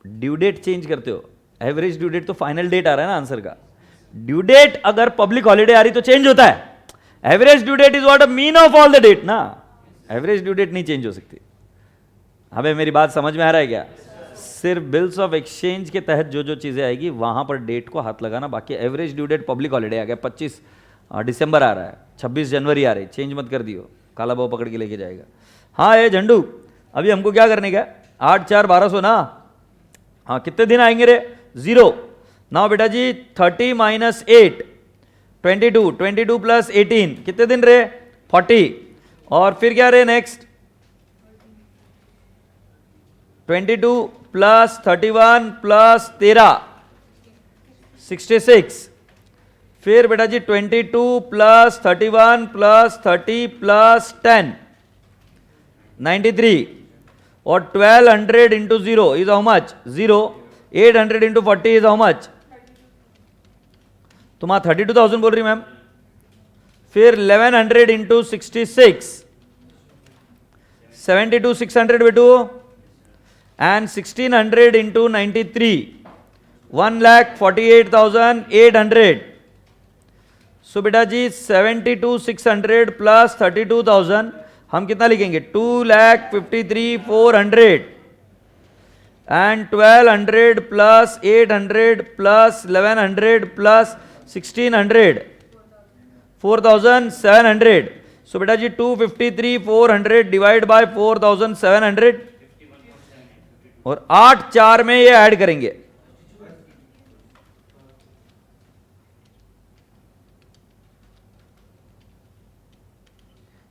ड्यू डेट चेंज करते हो। एवरेज ड्यू डेट तो फाइनल डेट आ रहा है ना आंसर का। ड्यू डेट अगर पब्लिक हॉलीडे आ रही तो चेंज होता है। Average due date is what a mean of all the date ना, एवरेज ड्यू डेट नहीं चेंज हो सकती। हमें मेरी बात समझ में आ रहा है क्या? सिर्फ बिल्स ऑफ एक्सचेंज के तहत जो जो चीजें आएगी वहां पर डेट को हाथ लगाना, बाकी average due date public holiday आ गया, 25 दिसंबर आ रहा है, 26 जनवरी आ रही, चेंज मत कर दियो, काला बाबू पकड़ के लेके जाएगा। हाँ ये झंडू अभी हमको क्या करने का, 8 4 1200 ना, हाँ कितने दिन आएंगे रे, 0। नाउ बेटा जी 30 माइनस 8 22, 22 प्लस 18 कितने दिन रे, 40। और फिर क्या रे नेक्स्ट 22 प्लस 31 प्लस 13 66, फिर बेटा जी 22 प्लस 31 प्लस 30 प्लस 10, 93, और 1200 into 0 is how much? 0. 800 into 40 is how much? तुम्हारा 32,000 बोल रही मैम. फिर 1100 इंटू 66, 72,600 बेटू, एंड 1600 इंटू 93, 1,48,800. सो बेटा जी 72,600 प्लस 32,000 हम कितना लिखेंगे? 2,53,400, एंड 1,200 प्लस 800 प्लस 1,100 प्लस 1,600, 4,700. सो बेटा जी 253,400 डिवाइड बाय 4,700, और 8 4 में ये ऐड करेंगे.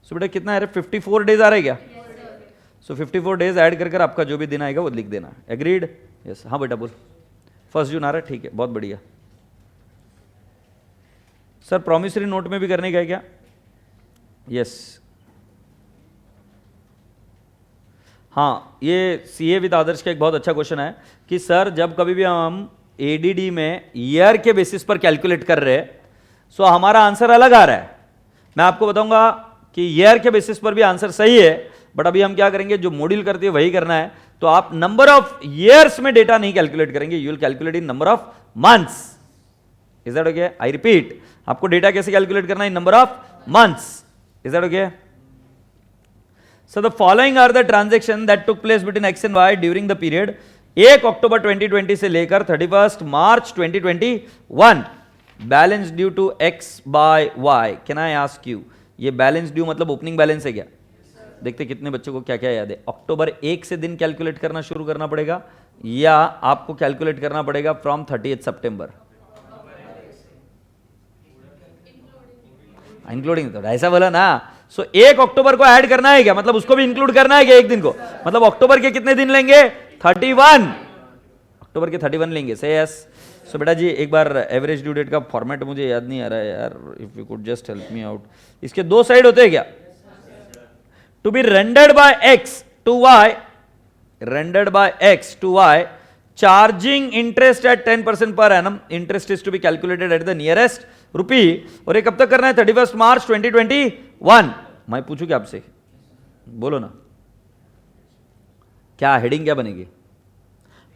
सो बेटा कितना है? 54 डेज आ रहा है क्या? सो 54 डेज ऐड कर आपका जो भी दिन आएगा वो लिख देना. एग्रीड? यस. हाँ बेटा बोल. 1 जून आ रहा है. ठीक है, बहुत बढ़िया. सर प्रॉमिसरी नोट में भी करने का है क्या? यस. हाँ, ये सीए विद आदर्श का एक बहुत अच्छा क्वेश्चन है कि सर जब कभी भी हम एडीडी में ईयर के बेसिस पर कैलकुलेट कर रहे हैं, सो हमारा आंसर अलग आ रहा है. मैं आपको बताऊंगा कि ईयर के बेसिस पर भी आंसर सही है, बट अभी हम क्या करेंगे, जो मॉड्यूल करती है वही करना है. तो आप नंबर ऑफ ईयर्स में डेटा नहीं कैलकुलेट करेंगे, you will calculate in number of months. Is that okay? I repeat, आपको डेटा कैसे कैलकुलेट करना है? In number of months. Is that okay? So the following are the transaction that took place between X and Y during the period 1 अक्टूबर 2020 से लेकर 31 मार्च 2021. Balance due to X by Y. Can I ask you, ये balance due मतलब opening balance है क्या? देखते कितने बच्चों को क्या क्या याद है. अक्टूबर 1 से दिन कैलकुलेट करना शुरू करना पड़ेगा या आपको कैलकुलेट करना पड़ेगा फ्रॉम 30 सितंबर? इंक्लूडिंग. तो ऐसा बोला ना. सो 1 अक्टूबर को ऐड करना है क्या? मतलब उसको भी इंक्लूड करना है क्या एक दिन को? मतलब अक्टूबर के कितने दिन लेंगे? 31. अक्टूबर के 31 लेंगे. से यस. सो बेटा जी एक बार एवरेज ड्यू डेट का फॉर्मेट मुझे याद नहीं आ रहा है यार. If you could just help me out. इसके 2 साइड होते हैं क्या? To be rendered by X to Y, rendered by X to Y, charging interest at 10% per annum. Interest is to be calculated at the nearest rupee. और ये कब तक करना है? 31 मार्च 2021. मैं पूछूं क्या आपसे? बोलो ना, क्या हेडिंग क्या बनेगी?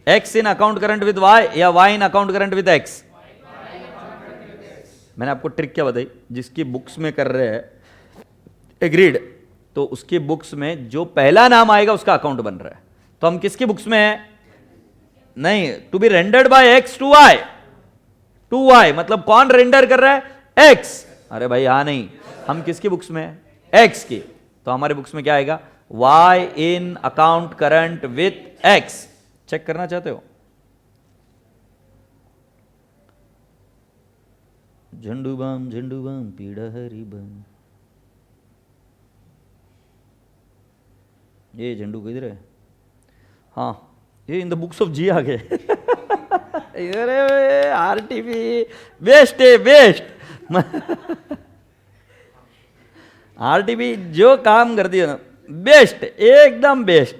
X in account current with Y या Y in account current with X? मैंने आपको ट्रिक क्या बताई? जिसकी बुक्स में कर रहे हैं एग्रीड, तो उसकी बुक्स में जो पहला नाम आएगा उसका अकाउंट बन रहा है. तो हम किसकी बुक्स में है? नहीं, to be rendered by X to Y. To Y मतलब कौन रेंडर कर रहा है? एक्स. अरे भाई हाँ नहीं, हम किसकी बुक्स में है? एक्स की. तो हमारे बुक्स में क्या आएगा? Y in account current with X. Check करना चाहते हो? झंडू बम पीड़ा हरी बम. ये झंडू किधर है? हाँ, ये इन द बुक्स ऑफ जी आ गए. आरटीपी बेस्ट है, बेस्ट. आरटीपी जो काम करती है ना, बेस्ट, एकदम बेस्ट.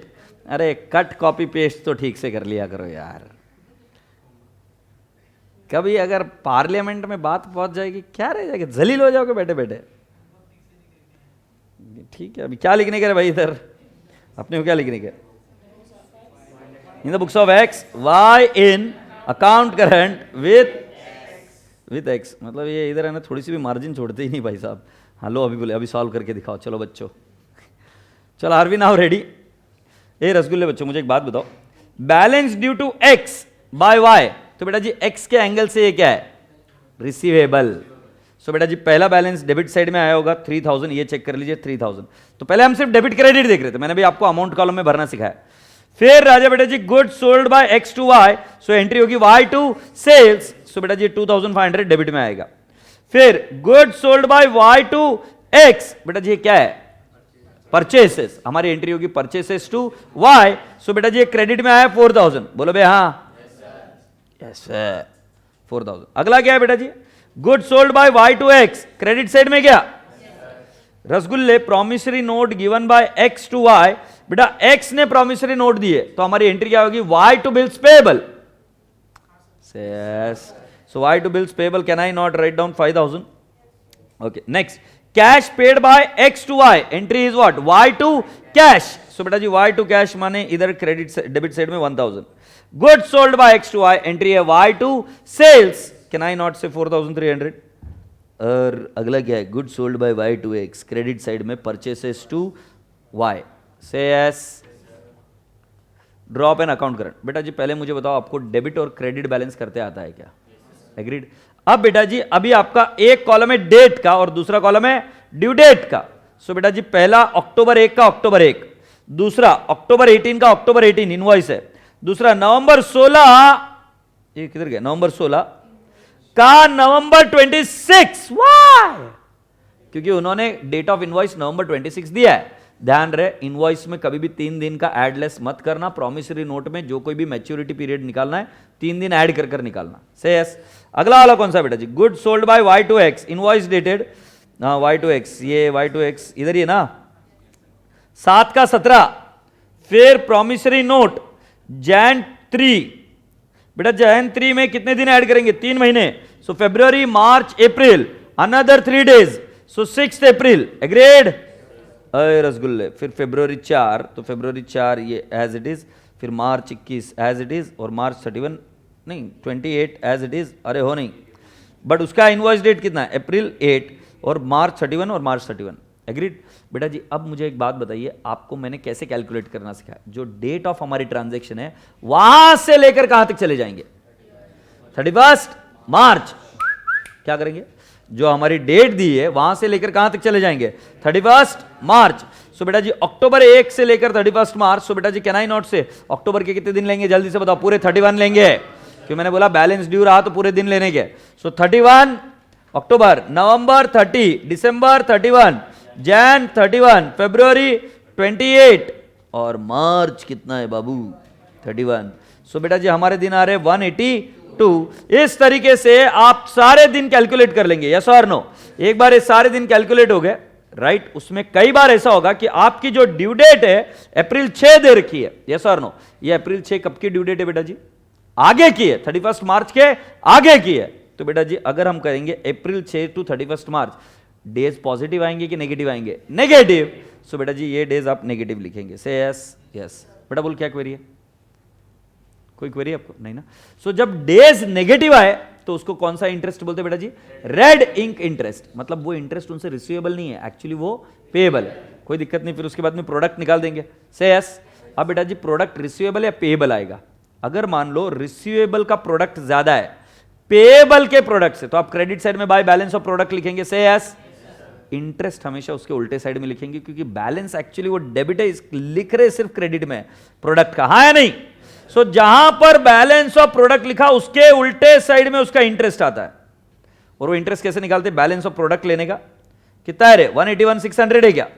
अरे कट कॉपी पेस्ट तो ठीक से कर लिया करो यार. कभी अगर पार्लियामेंट में बात पहुंच जाएगी, क्या रह जाएगा? जलील हो जाओगे बैठे बैठे. ठीक है, अभी क्या लिखने के भाई इधर? अपने को क्या लिखने के? In the books of X Y in account current with X. मतलब ये इधर है ना, थोड़ी सी भी मार्जिन छोड़ते ही नहीं भाई साहब. हाँ लो, अभी बोले अभी सॉल्व करके दिखाओ. चलो बच्चों, चलो आर वी नाउ रेडी? ए रसगुल्ले बच्चों, मुझे एक बात बताओ. Balance due to X by Y. तो बेटा जी एक्स के एंगल से ये क्या है? रिसीवेबल. सो बेटा जी पहला बैलेंस डेबिट साइड में आया होगा 3000. ये चेक कर लीजिए 3000. तो पहले हम सिर्फ डेबिट क्रेडिट देख रहे थे, मैंने भी आपको अमाउंट कॉलम में भरना सिखाया. फिर राजा बेटा जी good sold by X to Y. So entry होगी वाई टू सेल्स. सो बेटा जी 2500 डेबिट में आएगा. फिर good sold by Y to X. बेटा जी क्या है? परचेसेस. हमारी एंट्री होगी परचेसेस टू वाई. सो बेटा जी क्रेडिट में आया 4000. बोलो बे हाँ. Yes sir. 4000. अगला क्या है बेटा जी? Good sold by Y to X, credit side में क्या? रसगुल्ले promissory note given by X to Y. बेटा एक्स ने प्रॉमिसरी नोट दिए तो हमारी एंट्री क्या होगी? Y to bills payable. Yes. So why to bills payable? Can I not write down 5000? Okay. Next, cash paid by X to Y. Entry is what? Y to cash. So बेटा जी Y to cash माने इधर credit debit side में 1000. Goods sold by X to Y. Entry है Y to sales. Can I not say 4300? और अगला क्या है? Goods sold by Y to X. Credit side में purchases to Y. Say yes. Drop an account current. बेटा जी पहले मुझे बताओ आपको डेबिट और क्रेडिट बैलेंस करते आता है क्या? एग्रीड. अब बेटा जी अभी आपका एक कॉलम है डेट का और दूसरा कॉलम है ड्यू डेट का. सो बेटा जी पहला अक्टूबर 1 का अक्टूबर 1, दूसरा अक्टूबर 18 का अक्टूबर 18 इनवॉइस है, दूसरा नवंबर 16, ये किधर गया? नवंबर 16 का नवंबर 26. वाई? क्योंकि उन्होंने डेट ऑफ इनवॉइस नवंबर 26 दिया है. ध्यान रहे इनवॉइस में कभी भी 3 दिन का एडलेस मत करना. प्रॉमिसरी नोट में जो कोई भी मैच्योरिटी पीरियड निकालना है 3 दिन ऐड कर कर निकालना. से यस. अगला वाला कौन सा बेटा जी? Good sold by Y to X, invoice dated Y to X, ये वाई टू एक्स इधर ही है ना, 7 का 17. फिर प्रॉमिसरी नोट जैन 3. बेटा जैन 3 में कितने दिन ऐड करेंगे? 3 महीने. सो फेब्रुवरी मार्च अप्रैल, अनदर 3 डेज, सो 6 अप्रैल. एग्रीड? अरे रसगुल्ले. फिर फेब्रुवरी 4, तो फेब्रुवरी 4 ये एज इट इज, फिर मार्च 21 एज इट इज, और मार्च 31 नहीं 28 एज इट इज. अरे हो नहीं, बट उसका इनवॉइस डेट कितना है? अप्रैल 8 और मार्च 31 और मार्च 31. एग्रीड? बेटा जी अब मुझे एक बात बताइए, आपको मैंने कैसे कैलकुलेट करना सिखाया? जो डेट ऑफ हमारी ट्रांजैक्शन है वहां से लेकर कहां तक चले जाएंगे? 31 मार्च. क्या करेंगे? जो हमारी डेट दी है वहां से लेकर कहां तक चले जाएंगे? 31 मार्च. सो बेटा जी अक्टूबर 1 से लेकर 31 मार्च. सो बेटा जी कैन आई नॉट से अक्टूबर के कितने दिन लेंगे? जल्दी से बताओ. पूरे 31 लेंगे, क्यों मैंने बोला बैलेंस ड्यू रहा तो पूरे दिन लेने के. सो 31 अक्टूबर, नवंबर 30, दिसंबर 31, जैन 31, फरवरी 28 और मार्च कितना है बाबू? 31. सो बेटा जी हमारे दिन आ रहे 182. इस तरीके से आप सारे दिन कैलकुलेट कर लेंगे. यस और नो? एक बार ये सारे दिन कैलकुलेट हो गए, राइट? उसमें कई बार ऐसा होगा कि आपकी जो ड्यू डेट है अप्रैल 6 दे रखी है. यस और नो? ये अप्रैल 6 कब की ड्यू डेट है बेटा जी? आगे की है, 31 मार्च के आगे की है. तो बेटा जी अगर हम करेंगे अप्रैल 6 टू 31 मार्च, डेज पॉजिटिव आएंगे कि नेगेटिव आएंगे? नेगेटिव. सो बेटा जी ये डेज आप नेगेटिव लिखेंगे. से यस. यस बेटा बोल क्या क्वेरी है? कोई क्वेरी आपको? नहीं ना? सो जब डेज नेगेटिव आए तो उसको कौन सा इंटरेस्ट बोलते हैं बेटा जी? Red ink interest. मतलब वो इंटरेस्ट उनसे रिसीवेबल नहीं है, एक्चुअली वो पेएबल है. कोई दिक्कत नहीं. फिर उसके बाद में प्रोडक्ट निकाल देंगे. से यस. अब बेटा जी प्रोडक्ट रिसीवेबल या पेएबल आएगा? अगर मान लो रिसीवेबल का प्रोडक्ट ज्यादा है पेएबल के प्रोडक्ट से, तो आप क्रेडिट साइड में बाय बैलेंस ऑफ प्रोडक्ट लिखेंगे. से यस. इंटरेस्ट हमेशा उसके उल्टे साइड में लिखेंगे, क्योंकि बैलेंस एक्चुअली वो डेबिट है, लिख रहे सिर्फ क्रेडिट में प्रोडक्ट का. हाँ या नहीं? सो जहां पर बैलेंस ऑफ प्रोडक्ट लिखा उसके उल्टे साइड में उसका इंटरेस्ट आता है. और वो इंटरेस्ट कैसे निकालते? बैलेंस ऑफ प्रोडक्ट लेने का कितना है रे? 181,600 है क्या?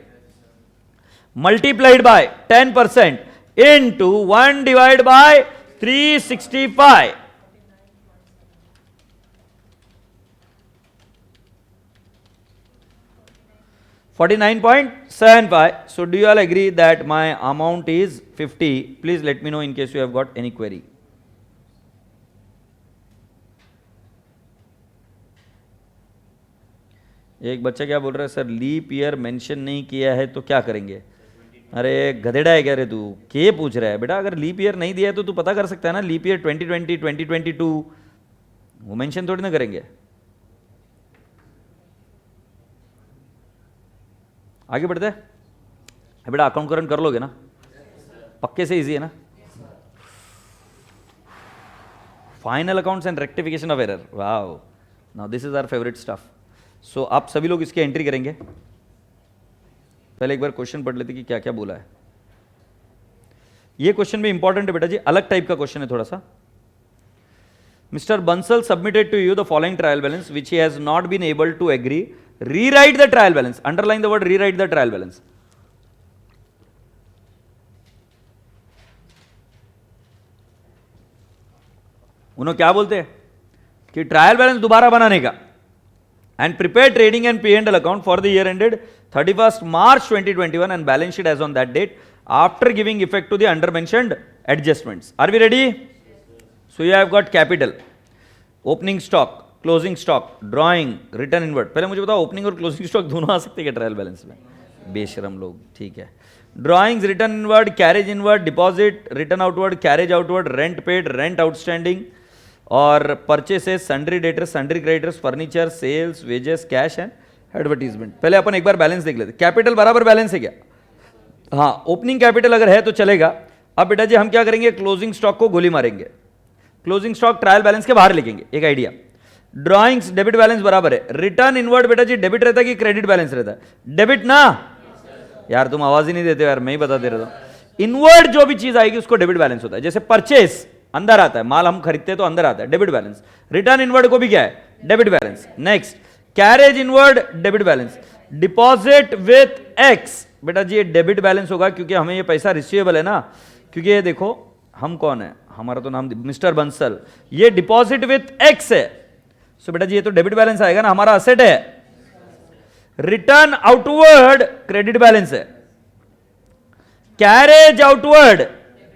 Multiplied by 10% into 1 divide by 365. $49.75. So do you all agree that my amount is 50? Please let me know in case you have got any query. एक बच्चा क्या बोल रहा है? सर लीप ईयर मेंशन नहीं किया है तो क्या करेंगे? अरे गधेड़ा है क्या रे तू? क्या पूछ रहा है बेटा? अगर लीप ईयर नहीं दिया है तो तू पता कर सकता है ना. लीप ईयर 2020, 2022 वो मेंशन थोड़ी ना करेंगे. आगे बढ़ते हैं. बेटा अकाउंट करंट कर लोगे ना? पक्के से इजी है ना? Final accounts and rectification of error. Wow, now this is our favourite stuff. So आप सभी लोग इसकी एंट्री करेंगे. पहले एक बार क्वेश्चन पढ़ लेते कि क्या क्या बोला है. ये क्वेश्चन भी इंपॉर्टेंट है बेटा जी, अलग टाइप का क्वेश्चन है थोड़ा सा. Mr. Bansal submitted to you the following trial balance which he has not been able to agree. Rewrite the trial balance. Underline the word rewrite the trial balance. उन्होंने क्या बोलते हैं? कि ट्रायल बैलेंस दोबारा बनाने का, and prepare trading and P&L account for the year ended 31st March 2021 and balance sheet as on that date after giving effect to the under mentioned adjustments. Are we ready? So you have got capital, opening stock, closing stock, drawing, return inward. पहले मुझे बताओ opening और closing stock दोनों आ सकते हैं trial balance में? बेशरम लोग, ठीक है. Drawings, return inward, carriage inward, deposit, return outward, carriage outward, rent paid, rent outstanding और purchases, sundry debtors, sundry creditors, furniture, sales, wages, cash and advertisement. पहले अपन एक बार बैलेंस देख लेते. कैपिटल बराबर बैलेंस है क्या? हाँ, ओपनिंग कैपिटल अगर है तो चलेगा. अब बेटा जी हम क्या करेंगे, क्लोजिंग स्टॉक को गोली मारेंगे. क्लोजिंग स्टॉक ट्रायल बैलेंस के बाहर लिखेंगे. एक आइडिया, ड्रॉइंग्स डेबिट बैलेंस बराबर है, रिटर्न इनवर्ड बेटा जी डेबिट रहता है कि क्रेडिट बैलेंस रहता है? डेबिट ना यार, तुम आवाज ही नहीं देते यार, मैं ही बता दे रहा हूं. इनवर्ड जो भी चीज आएगी उसको डेबिट बैलेंस होता है. जैसे परचेस अंदर आता है, माल हम खरीदते हैं तो अंदर आता है, डेबिट बैलेंस. रिटर्न इनवर्ड को भी क्या है, debit balance. Next, carriage inward debit balance. Deposit with x बेटा जी ये डेबिट बैलेंस होगा क्योंकि हमें ये पैसा रिसीवेबल है ना, क्योंकि ये देखो हम कौन है, हमारा तो नाम मिस्टर बंसल, ये डिपॉजिट विथ एक्स है. सो बेटा जी ये तो डेबिट बैलेंस आएगा ना, हमारा असेट है. रिटर्न आउटवर्ड क्रेडिट बैलेंस है, कैरेज आउटवर्ड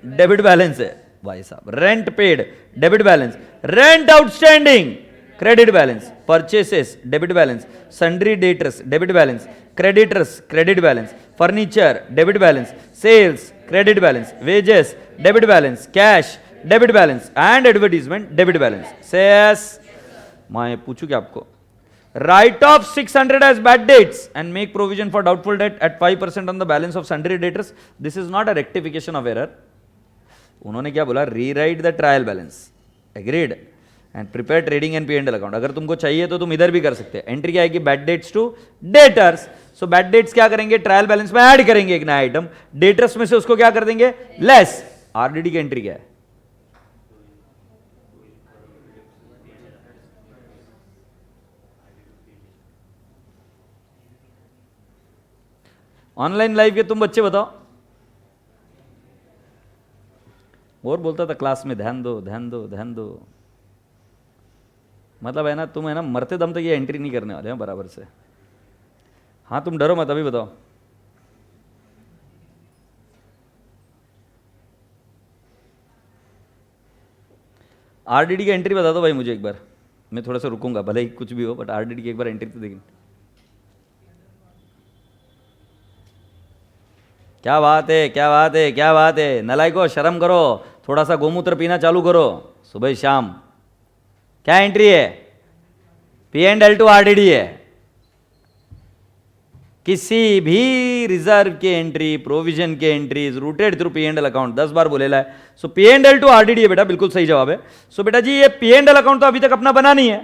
डेबिट बैलेंस है भाई साहब. Rent paid debit balance, rent outstanding credit balance, purchases debit balance, sundry debtors debit balance, creditors credit balance, furniture debit balance, sales credit balance, wages debit balance, cash debit balance and advertisement debit balance. सेस मैं पूछूं क्या आपको, write off 600 as bad debts and make provision for doubtful debt at 5% on the balance of sundry debtors. This is not a rectification of error. उन्होंने क्या बोला, rewrite the trial balance, agreed, and prepare trading and P&L account. अगर तुमको चाहिए तो तुम इधर भी कर सकते हैं. एंट्री क्या आएगी, bad debts to debtors. So bad debts क्या करेंगे, ट्रायल बैलेंस में ऐड करेंगे एक नया आइटम, डेटर्स में से उसको क्या कर देंगे, लेस. आरडीडी की एंट्री क्या है, ऑनलाइन लाइव के तुम बच्चे बताओ. और बोलता था क्लास में ध्यान दो ध्यान दो ध्यान दो, मतलब है ना तुम है ना मरते दम तक ये एंट्री नहीं करने वाले हैं बराबर से. हाँ तुम डरो मत, अभी बताओ. आरडीडी की एंट्री बता दो भाई मुझे एक बार, मैं थोड़ा सा रुकूंगा भले ही कुछ भी हो, बट आरडीडी की एक बार एंट्री तो देखिए. क्या बात है क्या बात है क्या बात है, नलायको शर्म करो, थोड़ा सा गोमूत्र पीना चालू करो सुबह शाम. क्या एंट्री है, P&L टू आरडीडी है. किसी भी रिजर्व के एंट्री, प्रोविजन के entries rooted through P&L account, 10 बार बोलेला है. सो P&L टू आरडीडी है बेटा, बिल्कुल सही जवाब है. सो बेटा जी ये P&L अकाउंट तो अभी तक अपना बना नहीं है,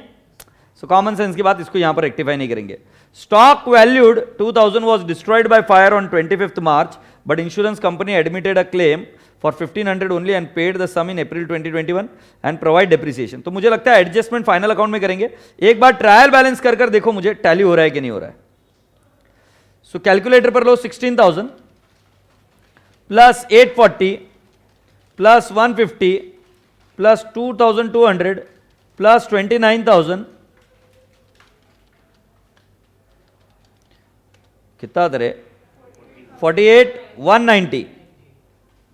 सो कॉमन सेंस की बात, इसको यहां पर रेक्टिफाई नहीं करेंगे. Stock valued 2000 was destroyed by fire on 25th March, but insurance company admitted a claim for 1500 only and paid the sum in April 2021 and provide depreciation. तो मुझे लगता है एडजस्टमेंट फाइनल अकाउंट में करेंगे. एक बार ट्रायल बैलेंस कर कर देखो मुझे टैली हो रहा है कि नहीं हो रहा है. सो कैलकुलेटर पर लो, 16,000 प्लस 840 प्लस 150 प्लस 2,200 प्लस 29,000 कितना दरे, 48,190.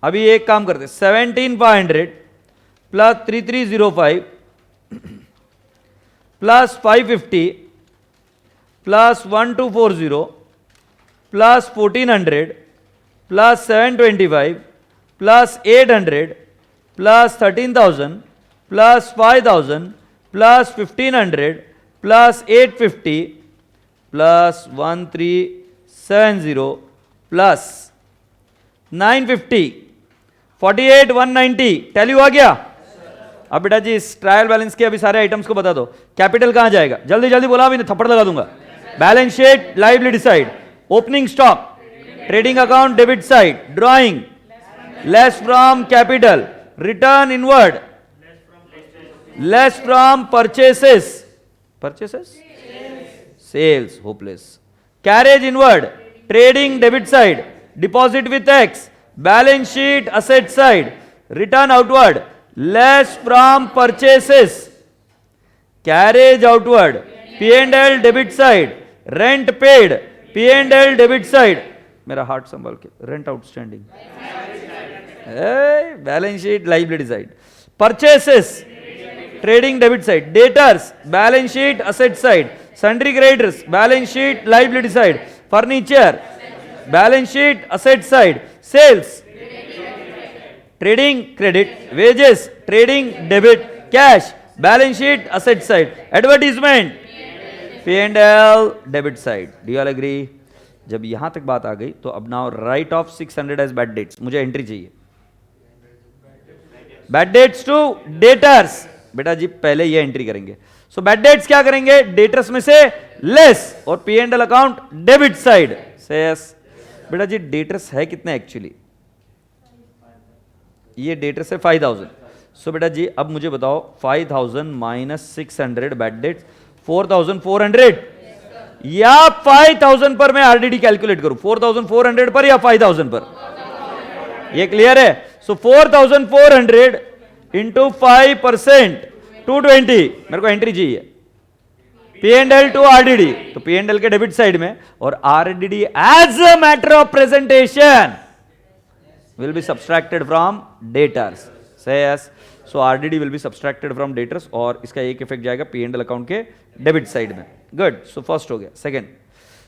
अभी एक काम करते, 17,500 plus 3,305 plus 550 plus 1,240 plus 1,400 plus 725 plus 800 plus 13,000 plus 5,000 plus 1,500 plus 850 plus 1,370 plus 950, 48,190. Tally हुआ गया. अब बेटा जी इस ट्रायल बैलेंस के अभी सारे आइटम्स को बता दो. कैपिटल कहां जाएगा, जल्दी जल्दी बोला, अभी थप्पड़ लगा दूंगा. Balance sheet liability side, opening stock, trading account debit side, drawing less from capital, return inward less from purchases, purchases sales hopeless, carriage inward, trading debit side, deposit with X, balance sheet asset side, return outward, less from purchases, carriage outward, P&L debit side, rent paid, P&L debit side. मेरा heart संभाल के, rent outstanding, balance sheet liability side, purchases, trading debit side, debtors, balance sheet asset side, sundry creditors, balance sheet liability side, furniture, balance sheet asset side, sales, trading credit, wages, trading debit, cash, balance sheet asset side, advertisement, P&L debit side. Do you all agree? जब यहां तक बात आ गई तो अब now write off 600 as bad debts. मुझे entry चाहिए. Bad debts to debtors. बेटा जी पहले ये एंट्री करेंगे. सो बैड डेट्स क्या करेंगे? डेटर्स में से लेस और P&L अकाउंट डेबिट साइड से यस. बेटा जी डेटर्स है कितने एक्चुअली? ये डेटर्स है 5000. सो बेटा जी अब मुझे बताओ 5000 माइनस 600 बैड डेट्स 4400 या 5000 पर मैं आरडीडी कैलकुलेट करूं 4400 पर या 5000 पर? ये क्लियर है? सो 4400 इंटू 5% 220. मेरे को एंट्री चाहिए P&L टू आरडीडी. तो P&L के डेबिट साइड में और RDD as a matter of presentation will be subtracted from debtors. Say yes. So RDD will be subtracted from debtors और इसका एक इफेक्ट जाएगा P&L अकाउंट के डेबिट साइड में. गुड. सो फर्स्ट हो गया. Second,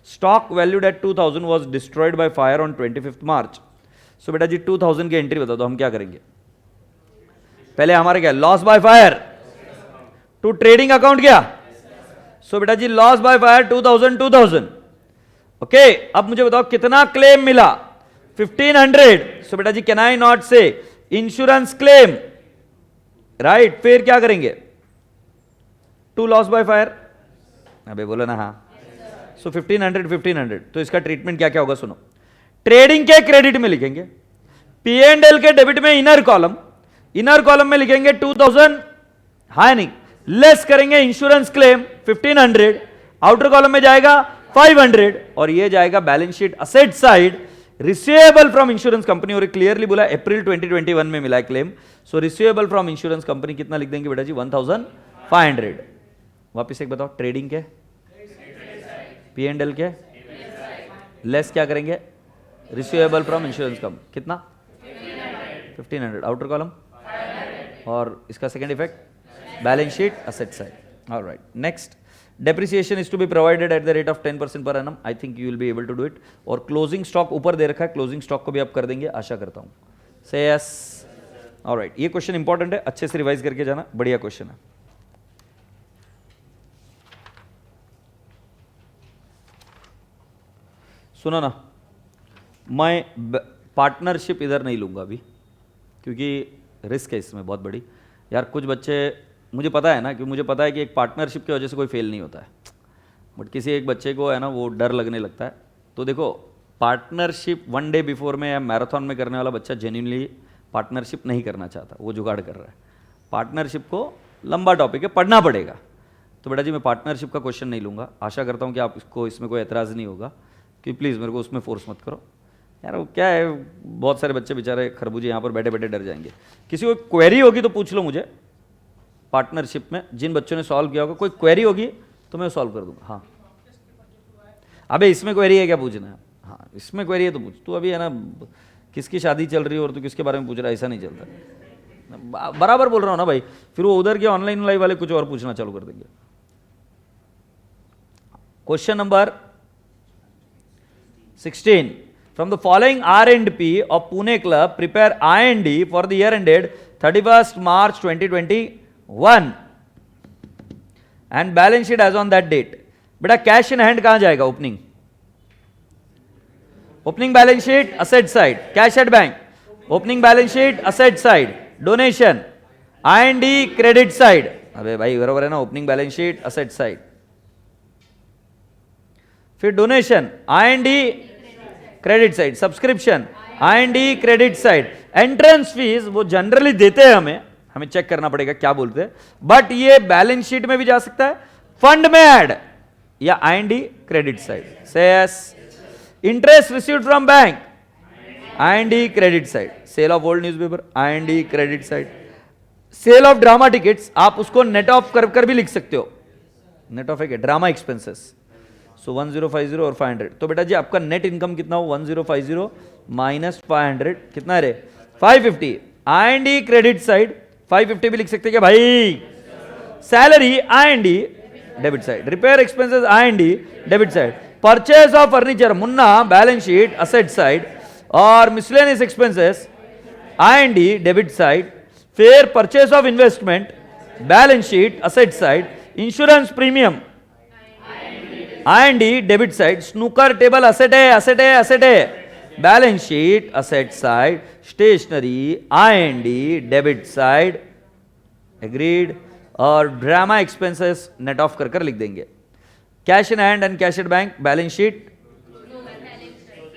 stock valued at 2000 was destroyed by fire on 25 मार्च. सो बेटा जी 2000 की एंट्री बता दो, हम क्या करेंगे? पहले हमारे क्या loss by fire to trading account क्या? सो बेटा जी लॉस बाय फायर 2000. ओके. अब मुझे बताओ कितना क्लेम मिला? 1500. सो बेटा जी can I not say insurance claim, right? फिर क्या करेंगे? To loss by fire. अबे बोलो ना. हाँ. सो 1500. तो इसका ट्रीटमेंट क्या क्या होगा सुनो. ट्रेडिंग के क्रेडिट में लिखेंगे, P&L के डेबिट में इनर कॉलम में लिखेंगे 2000, हाई नहीं, लेस करेंगे इंश्योरेंस क्लेम 1500, आउटर कॉलम में जाएगा 500 और ये जाएगा balance sheet asset side receivable from insurance company. और क्लियरली बोला अप्रैल 2021 में मिला है claim. So receivable from insurance company कितना लिख देंगे बेटा जी? 1500. वापिस एक बताओ, ट्रेडिंग के P&L के लेस क्या करेंगे? रिसीवेबल फ्रॉम इंश्योरेंस कंपनी कितना? 1500. आउटर कॉलम और इसका second effect balance sheet asset side. Alright. Next, depreciation is to be provided at the rate of 10% per annum. I think you will be able to do it. और closing stock ऊपर दे रखा है, closing stock को भी आप कर देंगे आशा करता हूं. Say yes. Alright. ये क्वेश्चन इंपॉर्टेंट है, अच्छे से रिवाइज करके जाना, बढ़िया क्वेश्चन है. सुनो ना, मैं पार्टनरशिप इधर नहीं लूंगा अभी क्योंकि रिस्क है इसमें बहुत बड़ी. यार कुछ बच्चे, मुझे पता है ना, कि मुझे पता है कि एक पार्टनरशिप की वजह से कोई फेल नहीं होता है, बट किसी एक बच्चे को है ना वो डर लगने लगता है. तो देखो पार्टनरशिप 1 डे बिफोर में या मैराथन में करने वाला बच्चा जेन्युइनली पार्टनरशिप नहीं करना चाहता, वो जुगाड़ कर रहा है. पार्टनरशिप को लंबा टॉपिक है, पढ़ना पड़ेगा. तो बेटा जी मैं पार्टनरशिप का क्वेश्चन नहीं लूँगा. आशा करता हूँ कि आपको इसमें कोई एतराज़ नहीं होगा कि प्लीज़ मेरे को उसमें फोर्स मत करो. यार वो क्या है, बहुत सारे बच्चे बेचारे खरबूजे यहाँ पर बैठे बैठे डर जाएंगे. किसी को क्वेरी होगी तो पूछ लो मुझे. पार्टनरशिप में जिन बच्चों ने सॉल्व किया होगा, कोई क्वेरी होगी तो मैं सॉल्व कर दूंगा. हाँ. अबे इसमें क्वेरी है क्या पूछना है? हाँ इसमें क्वेरी है तो पूछ. तू अभी है ना किसकी शादी चल रही है और तू किसके बारे में पूछ रहा है, ऐसा नहीं चलता. बराबर बोल रहा हूँ ना भाई. फिर वो उधर के ऑनलाइन लाइव वाले कुछ और पूछना चालू कर देंगे. Question number 16. From the following R&P of Pune Club, prepare I&D for the year ended 31st March 2021 and balance sheet as on that date. बेटा कैश इन हैंड कहां जाएगा? Opening balance sheet asset side, cash at bank, opening balance sheet asset side, donation I&D credit side. अबे भाई बराबर है ना, opening balance sheet asset side, फिर donation I&D credit side, subscription I&D credit side. Entrance fees वो generally देते हैं हमें चेक करना पड़ेगा क्या बोलते हैं, बट ये बैलेंस शीट में भी जा सकता है, फंड में ऐड या I&D क्रेडिट साइड. से yes. Interest received from bank I&D credit side, sale of old newspaper I&D credit side, sale of drama tickets, आप उसको नेट ऑफ कर कर भी लिख सकते हो, नेट ऑफ है क्या, ड्रामा एक्सपेंसेस। सो 1050 और 500, तो बेटा जी आपका नेट इनकम कितना हो, 1050 माइनस 500 कितना है रे, 550। I&D क्रेडिट साइड 550 भी लिख सकते हैं क्या भाई, salary I&D debit side, repair expenses I&D debit side, purchase of furniture मुन्ना बैलेंस शीट असेट साइड, और miscellaneous expenses I&D debit side, फिर purchase of investment balance sheet asset side, insurance premium I&D debit side, snooker table asset है balance sheet asset side, stationery I&D debit side, agreed, और drama expenses net off कर कर लिख देंगे। Cash in hand and cash at bank balance sheet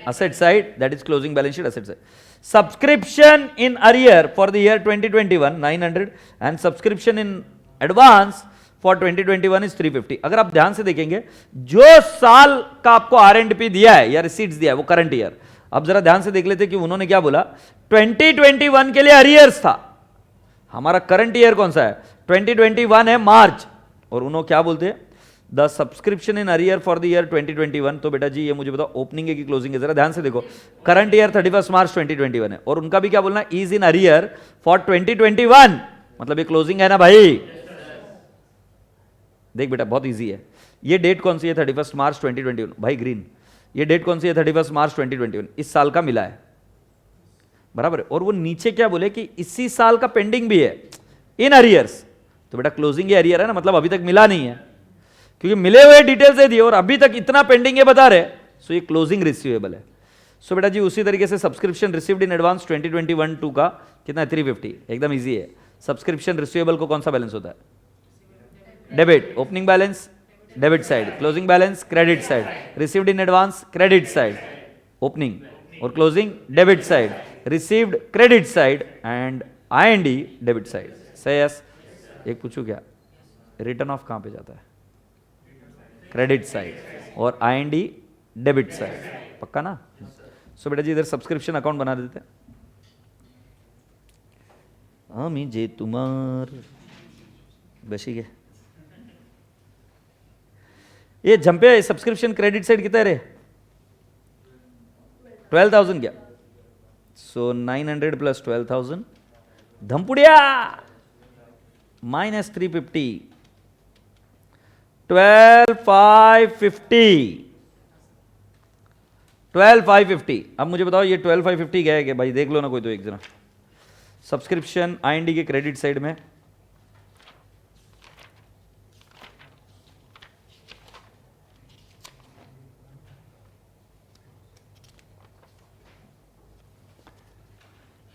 asset side, that is closing balance sheet asset side. Subscription in arrear for the year 2021 900 and subscription in advance for 2021 is 350। अगर आप ध्यान से देखेंगे जो साल का आपको R&P दिया है या रिसीट्स दिया है वो करंट ईयर। अब जरा ध्यान से देख लेते कि उन्होंने क्या बोला, 2021 के लिए अरियर्स था, हमारा करंट ईयर कौन सा है 2021 है मार्च, और उन्होंने क्या बोलते हैं the subscription in arrear for the year 2021। तो बेटा जी ये मुझे बताओ ओपनिंग है कि क्लोजिंग है, जरा ध्यान से देखो, करंट ईयर 31 मार्च 2021 है, और उनका भी क्या बोलना इज इन अरियर फॉर 2021, मतलब ये क्लोजिंग है ना भाई। देख बेटा बहुत इजी है, ये डेट कौन सी है 31 मार्च 2021 भाई ग्रीन, ये डेट कौन सी है 31 मार्च 2021, इस साल का मिला है बराबर है, और वो नीचे क्या बोले कि इसी साल का पेंडिंग भी है इन अरियर्स, तो बेटा क्लोजिंग ये अरियर है ना, मतलब अभी तक मिला नहीं है, क्योंकि मिले हुए डिटेल्स दे दिए और अभी तक इतना पेंडिंग है बता रहे, सो ये क्लोजिंग रिसीवेबल है। सो बेटा जी उसी तरीके से सब्सक्रिप्शन रिसीव्ड इन एडवांस 2021 2 का कितना है 350, एकदम इजी है। सब्सक्रिप्शन रिसीवेबल को कौन सा बैलेंस होता है, debit, opening balance debit side, closing balance credit side, received in advance credit side opening, और closing debit side, received credit side and I&D debit side. सही यस। एक पूछूं क्या, रिटर्न ऑफ कहां पे जाता है, क्रेडिट साइड, और I&D डेबिट साइड, पक्का ना। सो बेटा जी इधर सब्सक्रिप्शन अकाउंट बना देते हैं, आमी जे तुमार बशी के ये झंपे सब्सक्रिप्शन क्रेडिट साइड कितना है रे 12,000 क्या, सो 900 प्लस 12,000 धमपुड़िया माइनस 350 12,550। अब मुझे बताओ ये 12,550 क्या है कि भाई देख लो ना कोई तो एक जना, सब्सक्रिप्शन I&D के क्रेडिट साइड में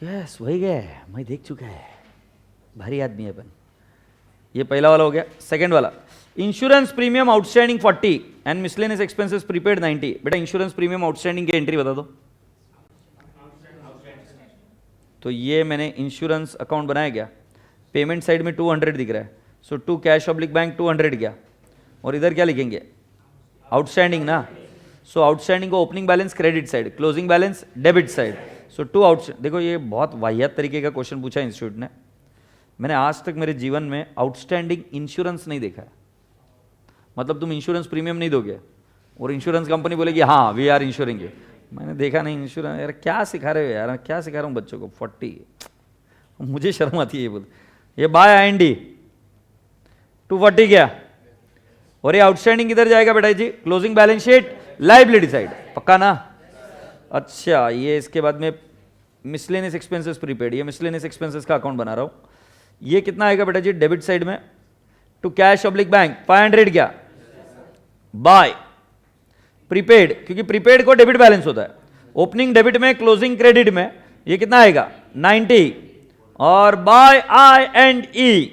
यस वही गया, मैं देख चुका है, भारी आदमी है अपन। ये पहला वाला हो गया। सेकंड वाला, insurance premium outstanding 40 and miscellaneous expenses prepaid 90। बेटा इंश्योरेंस प्रीमियम आउटस्टैंडिंग की एंट्री बता दो। तो ये मैंने इंश्योरेंस अकाउंट बनाया क्या, पेमेंट साइड में 200 दिख रहा है, so to cash oblique bank 200 क्या, और इधर क्या लिखेंगे आउटस्टैंडिंग ना, सो आउटस्टैंडिंग को opening balance credit side, closing balance debit side, so to out. देखो ये बहुत वाहियात तरीके का क्वेश्चन पूछा इंस्टीट्यूट ने, मैंने आज तक मेरे जीवन में आउटस्टैंडिंग इंश्योरेंस नहीं देखा है। मतलब तुम इंश्योरेंस प्रीमियम नहीं दोगे और इंश्योरेंस कंपनी बोलेगी हाँ वी आर इंश्योरिंग यू, मैंने देखा नहीं इंश्योरेंस। यार क्या सिखा रहे हो यार, क्या सिखा रहा हूँ बच्चों को 40, मुझे शर्म आती है ये बोल। ये बाय I&D 240 क्या, और ये आउटस्टैंडिंग किधर जाएगा बेटा जी, closing balance sheet liability side, पक्का ना। अच्छा ये इसके बाद में मिसलेनियस एक्सपेंसेस प्रीपेड, ये मिसलेनियस एक्सपेंसेस का अकाउंट बना रहा हूं। ये कितना आएगा बेटा जी डेबिट साइड में, टू कैश ऑब्लिक बैंक 500 क्या, बाय प्रीपेड, क्योंकि प्रीपेड को डेबिट बैलेंस होता है, ओपनिंग डेबिट में क्लोजिंग क्रेडिट में, ये कितना आएगा 90, और बाय I&E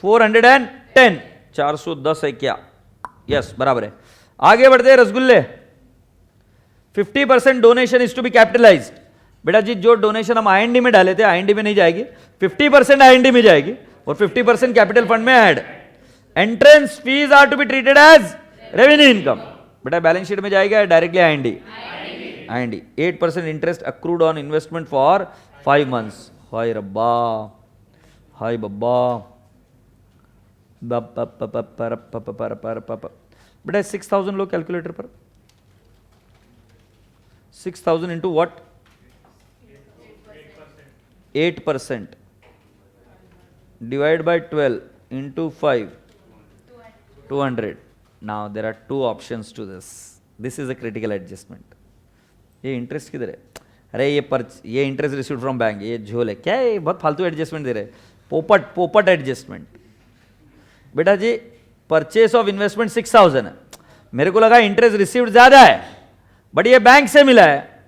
410, 410 है क्या, यस बराबर है। आगे बढ़ते हैं रसगुल्ले। 50% donation is to be capitalised. बेटा जी जो डोनेशन हम I&D में डाले थे I&D में नहीं जाएगी, 50% I&D में जाएगी और 50% कैपिटल फंड में add. Entrance fees are to be treated as revenue income. बेटा बैलेंस शीट में जाएगा directly I&D। 8% interest accrued on investment for 5 months हाय रब्बा, हाय बब्बा, बेटा 6000 लो कैलकुलेटर पर, 6000 into what, 8%, divide by 12 into 5, 200. Now there are two options to this. This is a critical adjustment. ये इंटरेस्ट किधर है? अरे ये इंटरेस्ट रिसीव्ड फ्रॉम बैंक, ये झोल है क्या? ये बहुत फालतू एडजस्टमेंट दे रहे, पोपट एडजस्टमेंट। बेटा जी परचेस ऑफ इन्वेस्टमेंट 6000 है, मेरे को लगा इंटरेस्ट रिसीव्ड ज्यादा है, बट ये बैंक से मिला है।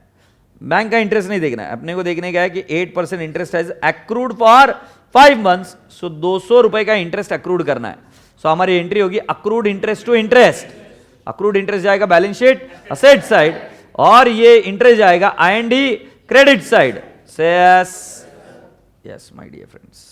बैंक का इंटरेस्ट नहीं देखना है, अपने को देखने का है कि 8% interest has accrued for 5 months, so 200 रुपए का इंटरेस्ट एक्रूड करना है। सो हमारी एंट्री होगी accrued interest to interest. Accrued interest जाएगा बैलेंस शीट असेट साइड, और ये इंटरेस्ट जाएगा I&D क्रेडिट साइड। से यस माय डियर फ्रेंड्स,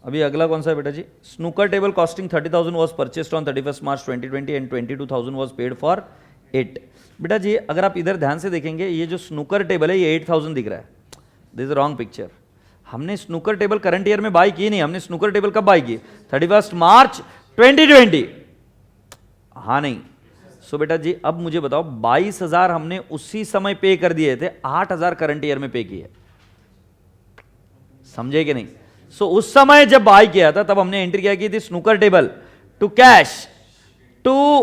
अभी अगला कौन सा है बेटा जी? Snooker table costing 30,000 was purchased on 31 March 2020 and 22,000 was paid for it. बेटा जी अगर आप इधर ध्यान से देखेंगे, ये जो स्नूकर टेबल है ये 8,000 दिख रहा है, दिस इज रॉन्ग पिक्चर। हमने स्नूकर टेबल करंट ईयर में बाय की नहीं, हमने स्नूकर टेबल कब बाय की? 31 मार्च 2020। हाँ नहीं? सो बेटा जी अब मुझे बताओ, 22,000 हमने उसी समय पे कर दिए थे, 8,000 करंट ईयर में पे किए, समझे कि नहीं? सो उस समय जब बाय किया था तब हमने एंट्री क्या की थी? Snooker table to cash to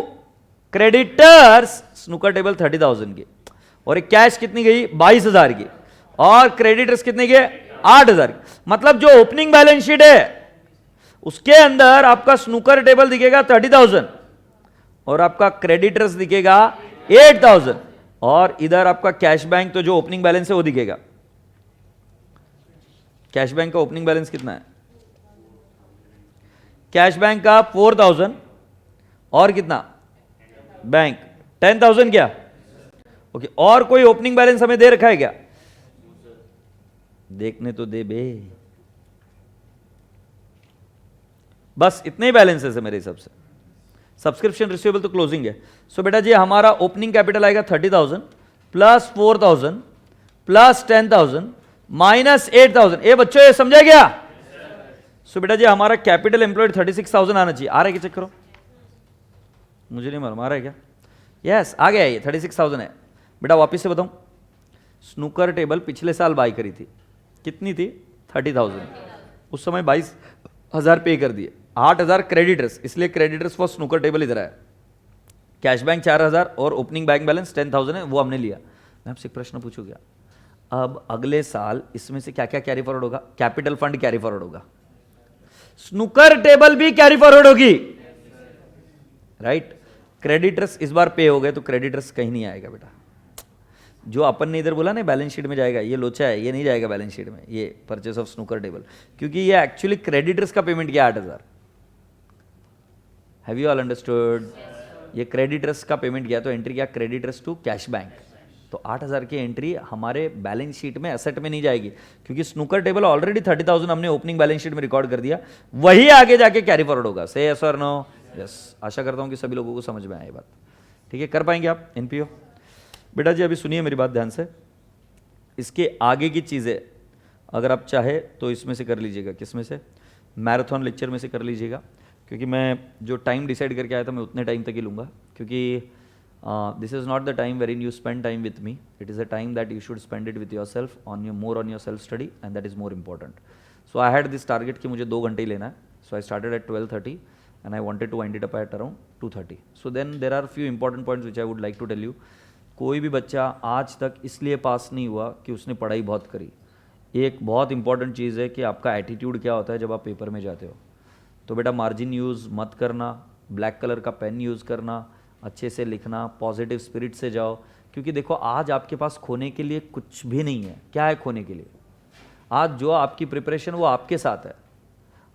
creditors, snooker table 30,000 की, और एक कैश कितनी गई? 22,000 की, और क्रेडिटर्स कितने के? 8,000 की। मतलब जो ओपनिंग बैलेंस शीट है उसके अंदर आपका स्नूकर टेबल दिखेगा 30,000 और आपका क्रेडिटर्स दिखेगा 8,000, और इधर आपका कैश बैंक तो जो ओपनिंग बैलेंस है वो दिखेगा। कैश बैंक का ओपनिंग बैलेंस कितना है? कैश बैंक का 4,000 और कितना? बैंक 10,000 क्या? ओके, और कोई ओपनिंग बैलेंस हमें दे रखा है क्या? देखने तो दे बे, बस इतने ही बैलेंसेस है मेरे हिसाब से। सब्सक्रिप्शन रिसीवेबल तो क्लोजिंग है। सो बेटा जी हमारा ओपनिंग कैपिटल आएगा 30,000 प्लस 4,000 प्लस 10,000 माइनस 8,000। ये बच्चों ये समझा गया? सो बेटा जी हमारा कैपिटल एम्प्लॉयड 36,000 आना चाहिए। आ रहा है क्या? चेक करो, मुझे नहीं मालूम आ रहा है क्या? यस आ गया, ये 36,000 है। बेटा वापस से बताऊं, स्नूकर टेबल पिछले साल बाई करी थी, कितनी थी? 30,000, उस समय 22,000 पे कर दिए, 8,000 क्रेडिटर्स, इसलिए क्रेडिटर्स फॉर स्नूकर टेबल इधर है। कैश बैंक 4,000 और ओपनिंग बैंक बैलेंस 10,000 है, वो हमने लिया। मैं आपसे एक प्रश्न पूछूं क्या? अब अगले साल इसमें से क्या क्या कैरी फॉरवर्ड होगा? कैपिटल फंड कैरी फॉरवर्ड होगा, स्नूकर टेबल भी कैरी फॉरवर्ड होगी, राइट? क्रेडिटर्स इस बार पे हो गए तो क्रेडिटर्स कहीं नहीं आएगा बेटा। जो अपन ने इधर बोला ना बैलेंस शीट में जाएगा, ये लोचा है, ये नहीं जाएगा बैलेंस शीट में, ये परचेस ऑफ स्नूकर टेबल, क्योंकि ये एक्चुअली क्रेडिटर्स का पेमेंट किया 8,000। Have you all understood? ये क्रेडिटर्स का पेमेंट किया तो एंट्री किया क्रेडिटर्स टू कैश बैंक, तो 8,000 की एंट्री हमारे बैलेंस शीट में एसेट में नहीं जाएगी, क्योंकि स्नूकर टेबल ऑलरेडी 30,000 हमने ओपनिंग बैलेंस शीट में रिकॉर्ड कर दिया, वही आगे जाके कैरी फॉरवर्ड होगा। से यस और नो? यस। आशा करता हूं कि सभी लोगों को समझ में आए ये बात, ठीक है? कर पाएंगे आप एनपीओ? बेटा जी अभी सुनिए मेरी बात ध्यान से, इसके आगे की चीज़ें अगर आप चाहे तो इसमें से कर लीजिएगा। किसमें से? मैराथन लेक्चर में से कर लीजिएगा, क्योंकि मैं जो टाइम डिसाइड करके आया था मैं उतने टाइम तक ही लूँगा, क्योंकि this is not the time wherein you spend time with me, it is a time that you should spend it with yourself, on your more on your self study, and that is more important. So I had this target कि मुझे 2 घंटे ही लेना है, so I started at 12:30 and I wanted to wind it up at around 2:30. So then there are few important points which I would like to tell you. कोई भी बच्चा आज तक इसलिए पास नहीं हुआ कि उसने पढ़ाई बहुत करी। एक बहुत इंपॉर्टेंट चीज़ है कि आपका एटीट्यूड क्या होता है जब आप पेपर में जाते हो। तो बेटा मार्जिन यूज़ मत करना, ब्लैक कलर का पेन यूज़ करना, अच्छे से लिखना, पॉजिटिव स्पिरिट से जाओ, क्योंकि देखो आज आपके पास खोने के लिए कुछ भी नहीं है। क्या है खोने के लिए? आज जो आपकी प्रिपरेशन वो आपके साथ है।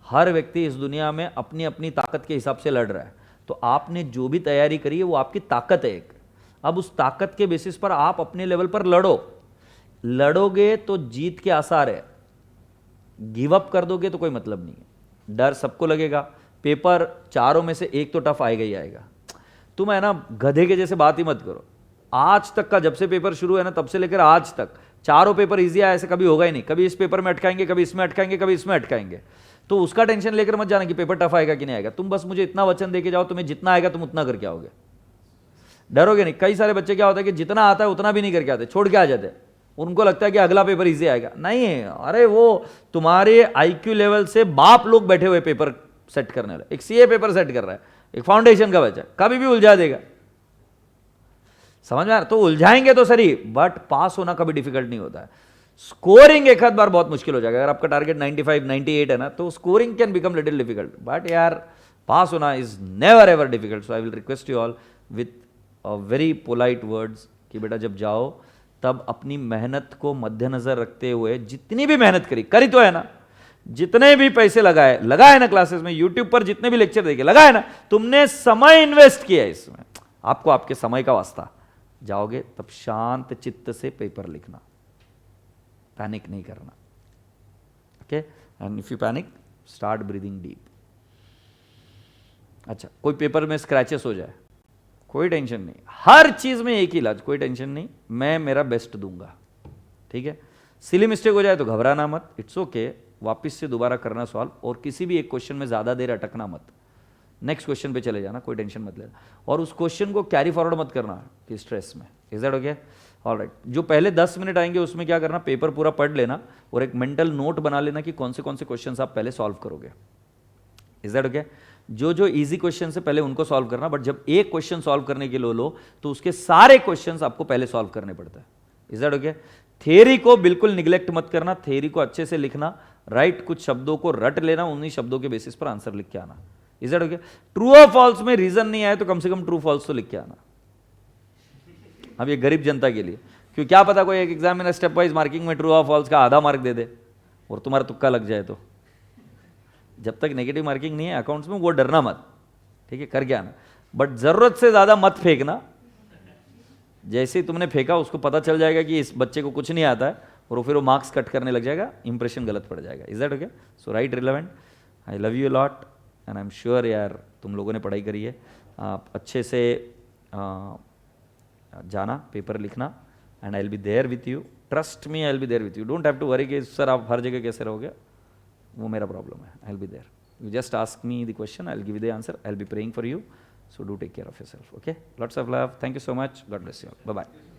हर व्यक्ति इस दुनिया में अपनी अपनी ताकत के हिसाब से लड़ रहा है, तो आपने जो भी तैयारी करी है वो आपकी ताकत है एक। अब उस ताकत के बेसिस पर आप अपने लेवल पर लड़ो। लड़ोगे तो जीत के आसार है, गिव अप कर दोगे तो कोई मतलब नहीं है। डर सबको लगेगा, पेपर चारों में से एक तो टफ आएगा ही आएगा। तुम है ना गधे के जैसे बात ही मत करो। आज तक का, जब से पेपर शुरू है ना तब से लेकर आज तक, चारों पेपर इजी आया ऐसे कभी होगा ही नहीं। कभी इस पेपर में अटकाएंगे, कभी इसमें अटकाएंगे, कभी इसमें अटकाएंगे। तो उसका टेंशन लेकर मत जाना कि पेपर टफ आएगा कि नहीं आएगा। तुम बस मुझे इतना वचन देके जाओ, तुम्हें जितना आएगा तुम उतना करके आओगे, डरोगे नहीं। कई सारे बच्चे क्या होता है कि जितना आता है उतना भी नहीं करके आते, छोड़ के आ जाते। उनको लगता है कि अगला पेपर इजी आएगा। नहीं है, अरे वो तुम्हारे आईक्यू लेवल से बाप लोग बैठे हुए पेपर सेट करने वाले। एक सीए पेपर सेट कर रहा है, एक फाउंडेशन का बच्चा कभी भी उलझा देगा। समझ में आ रहा? तो उलझाएंगे तो सही, बट पास होना कभी डिफिकल्ट नहीं होता है। स्कोरिंग एक आध बार बहुत मुश्किल हो जाएगा। अगर आपका टारगेट 95 98 है ना, तो scoring can become little difficult, but यार पास होना is never ever difficult. So I will request you all with very polite words कि बेटा जब जाओ तब अपनी मेहनत को मद्देनजर रखते हुए, जितनी भी मेहनत करी तो है ना, जितने भी पैसे लगाए ना क्लासेस में, यूट्यूब पर जितने भी लेक्चर देखे लगाए ना, तुमने समय इन्वेस्ट किया है इसमें, आपको आपके समय का वास्ता। जाओगे तब शांत चित्त से पेपर लिखना, पैनिक नहीं करना। Okay, and if you panic start breathing deep. अच्छा, कोई पेपर में स्क्रैचेस हो जाए, कोई टेंशन नहीं, हर चीज में एक ही इलाज, कोई टेंशन नहीं, मैं मेरा बेस्ट दूंगा। ठीक है, सिली मिस्टेक हो जाए तो घबराना मत, इट्स ओके, वापस से दोबारा करना सॉल्व, और किसी भी एक क्वेश्चन में ज्यादा देर अटकना मत, नेक्स्ट क्वेश्चन पे चले जाना, कोई टेंशन मत लेना, और उस क्वेश्चन को कैरी फॉरवर्ड मत करना कि स्ट्रेस में। Is that okay? ऑलराइट, जो पहले 10 मिनट आएंगे उसमें क्या करना, पेपर पूरा पढ़ लेना और एक मेंटल नोट बना लेना कि कौन से क्वेश्चंस आप पहले सॉल्व करोगे। Is that okay? जो इजी क्वेश्चन से पहले उनको सॉल्व करना, बट जब एक क्वेश्चन सॉल्व करने के लिए लो तो उसके सारे क्वेश्चंस आपको पहले सॉल्व करने पड़ते हैं। Is that okay? थियरी को बिल्कुल निग्लेक्ट मत करना, थियरी को अच्छे से लिखना, राइट, कुछ शब्दों को रट लेना, उन्हीं शब्दों के बेसिस पर आंसर लिख के आना। Is that okay? ट्रू और फॉल्स में रीजन नहीं आए तो कम से कम ट्रू फॉल्स तो लिख के आना। अब ये गरीब जनता के लिए, क्यों क्या पता कोई एक एग्जाम में स्टेप वाइज मार्किंग में ट्रू और फॉल्स का आधा मार्क दे दे और तुम्हारा तुक्का लग जाए। तो जब तक नेगेटिव मार्किंग नहीं है अकाउंट्स में, वो डरना मत, ठीक है, करके आना, बट जरूरत से ज्यादा मत फेंकना। जैसे ही तुमने फेंका उसको पता चल जाएगा कि इस बच्चे को कुछ नहीं आता है, और फिर वो मार्क्स कट करने लग जाएगा, इंप्रेशन गलत पड़ जाएगा। Is that okay? So right relevant, I love you lot and I am sure यार तुम लोगों ने पढ़ाई करी है, आप अच्छे से जाना, पेपर लिखना, and I will be there with you, trust me, I will be there with you, don't have to worry कि सर आप हर जगह कैसे रहोगे, वो मेरा प्रॉब्लम है, I will be there, you just ask me the question, I will give you the answer, I will be praying for you, so do take care of yourself. Okay, lots of love, thank you so much, God bless you, bye bye.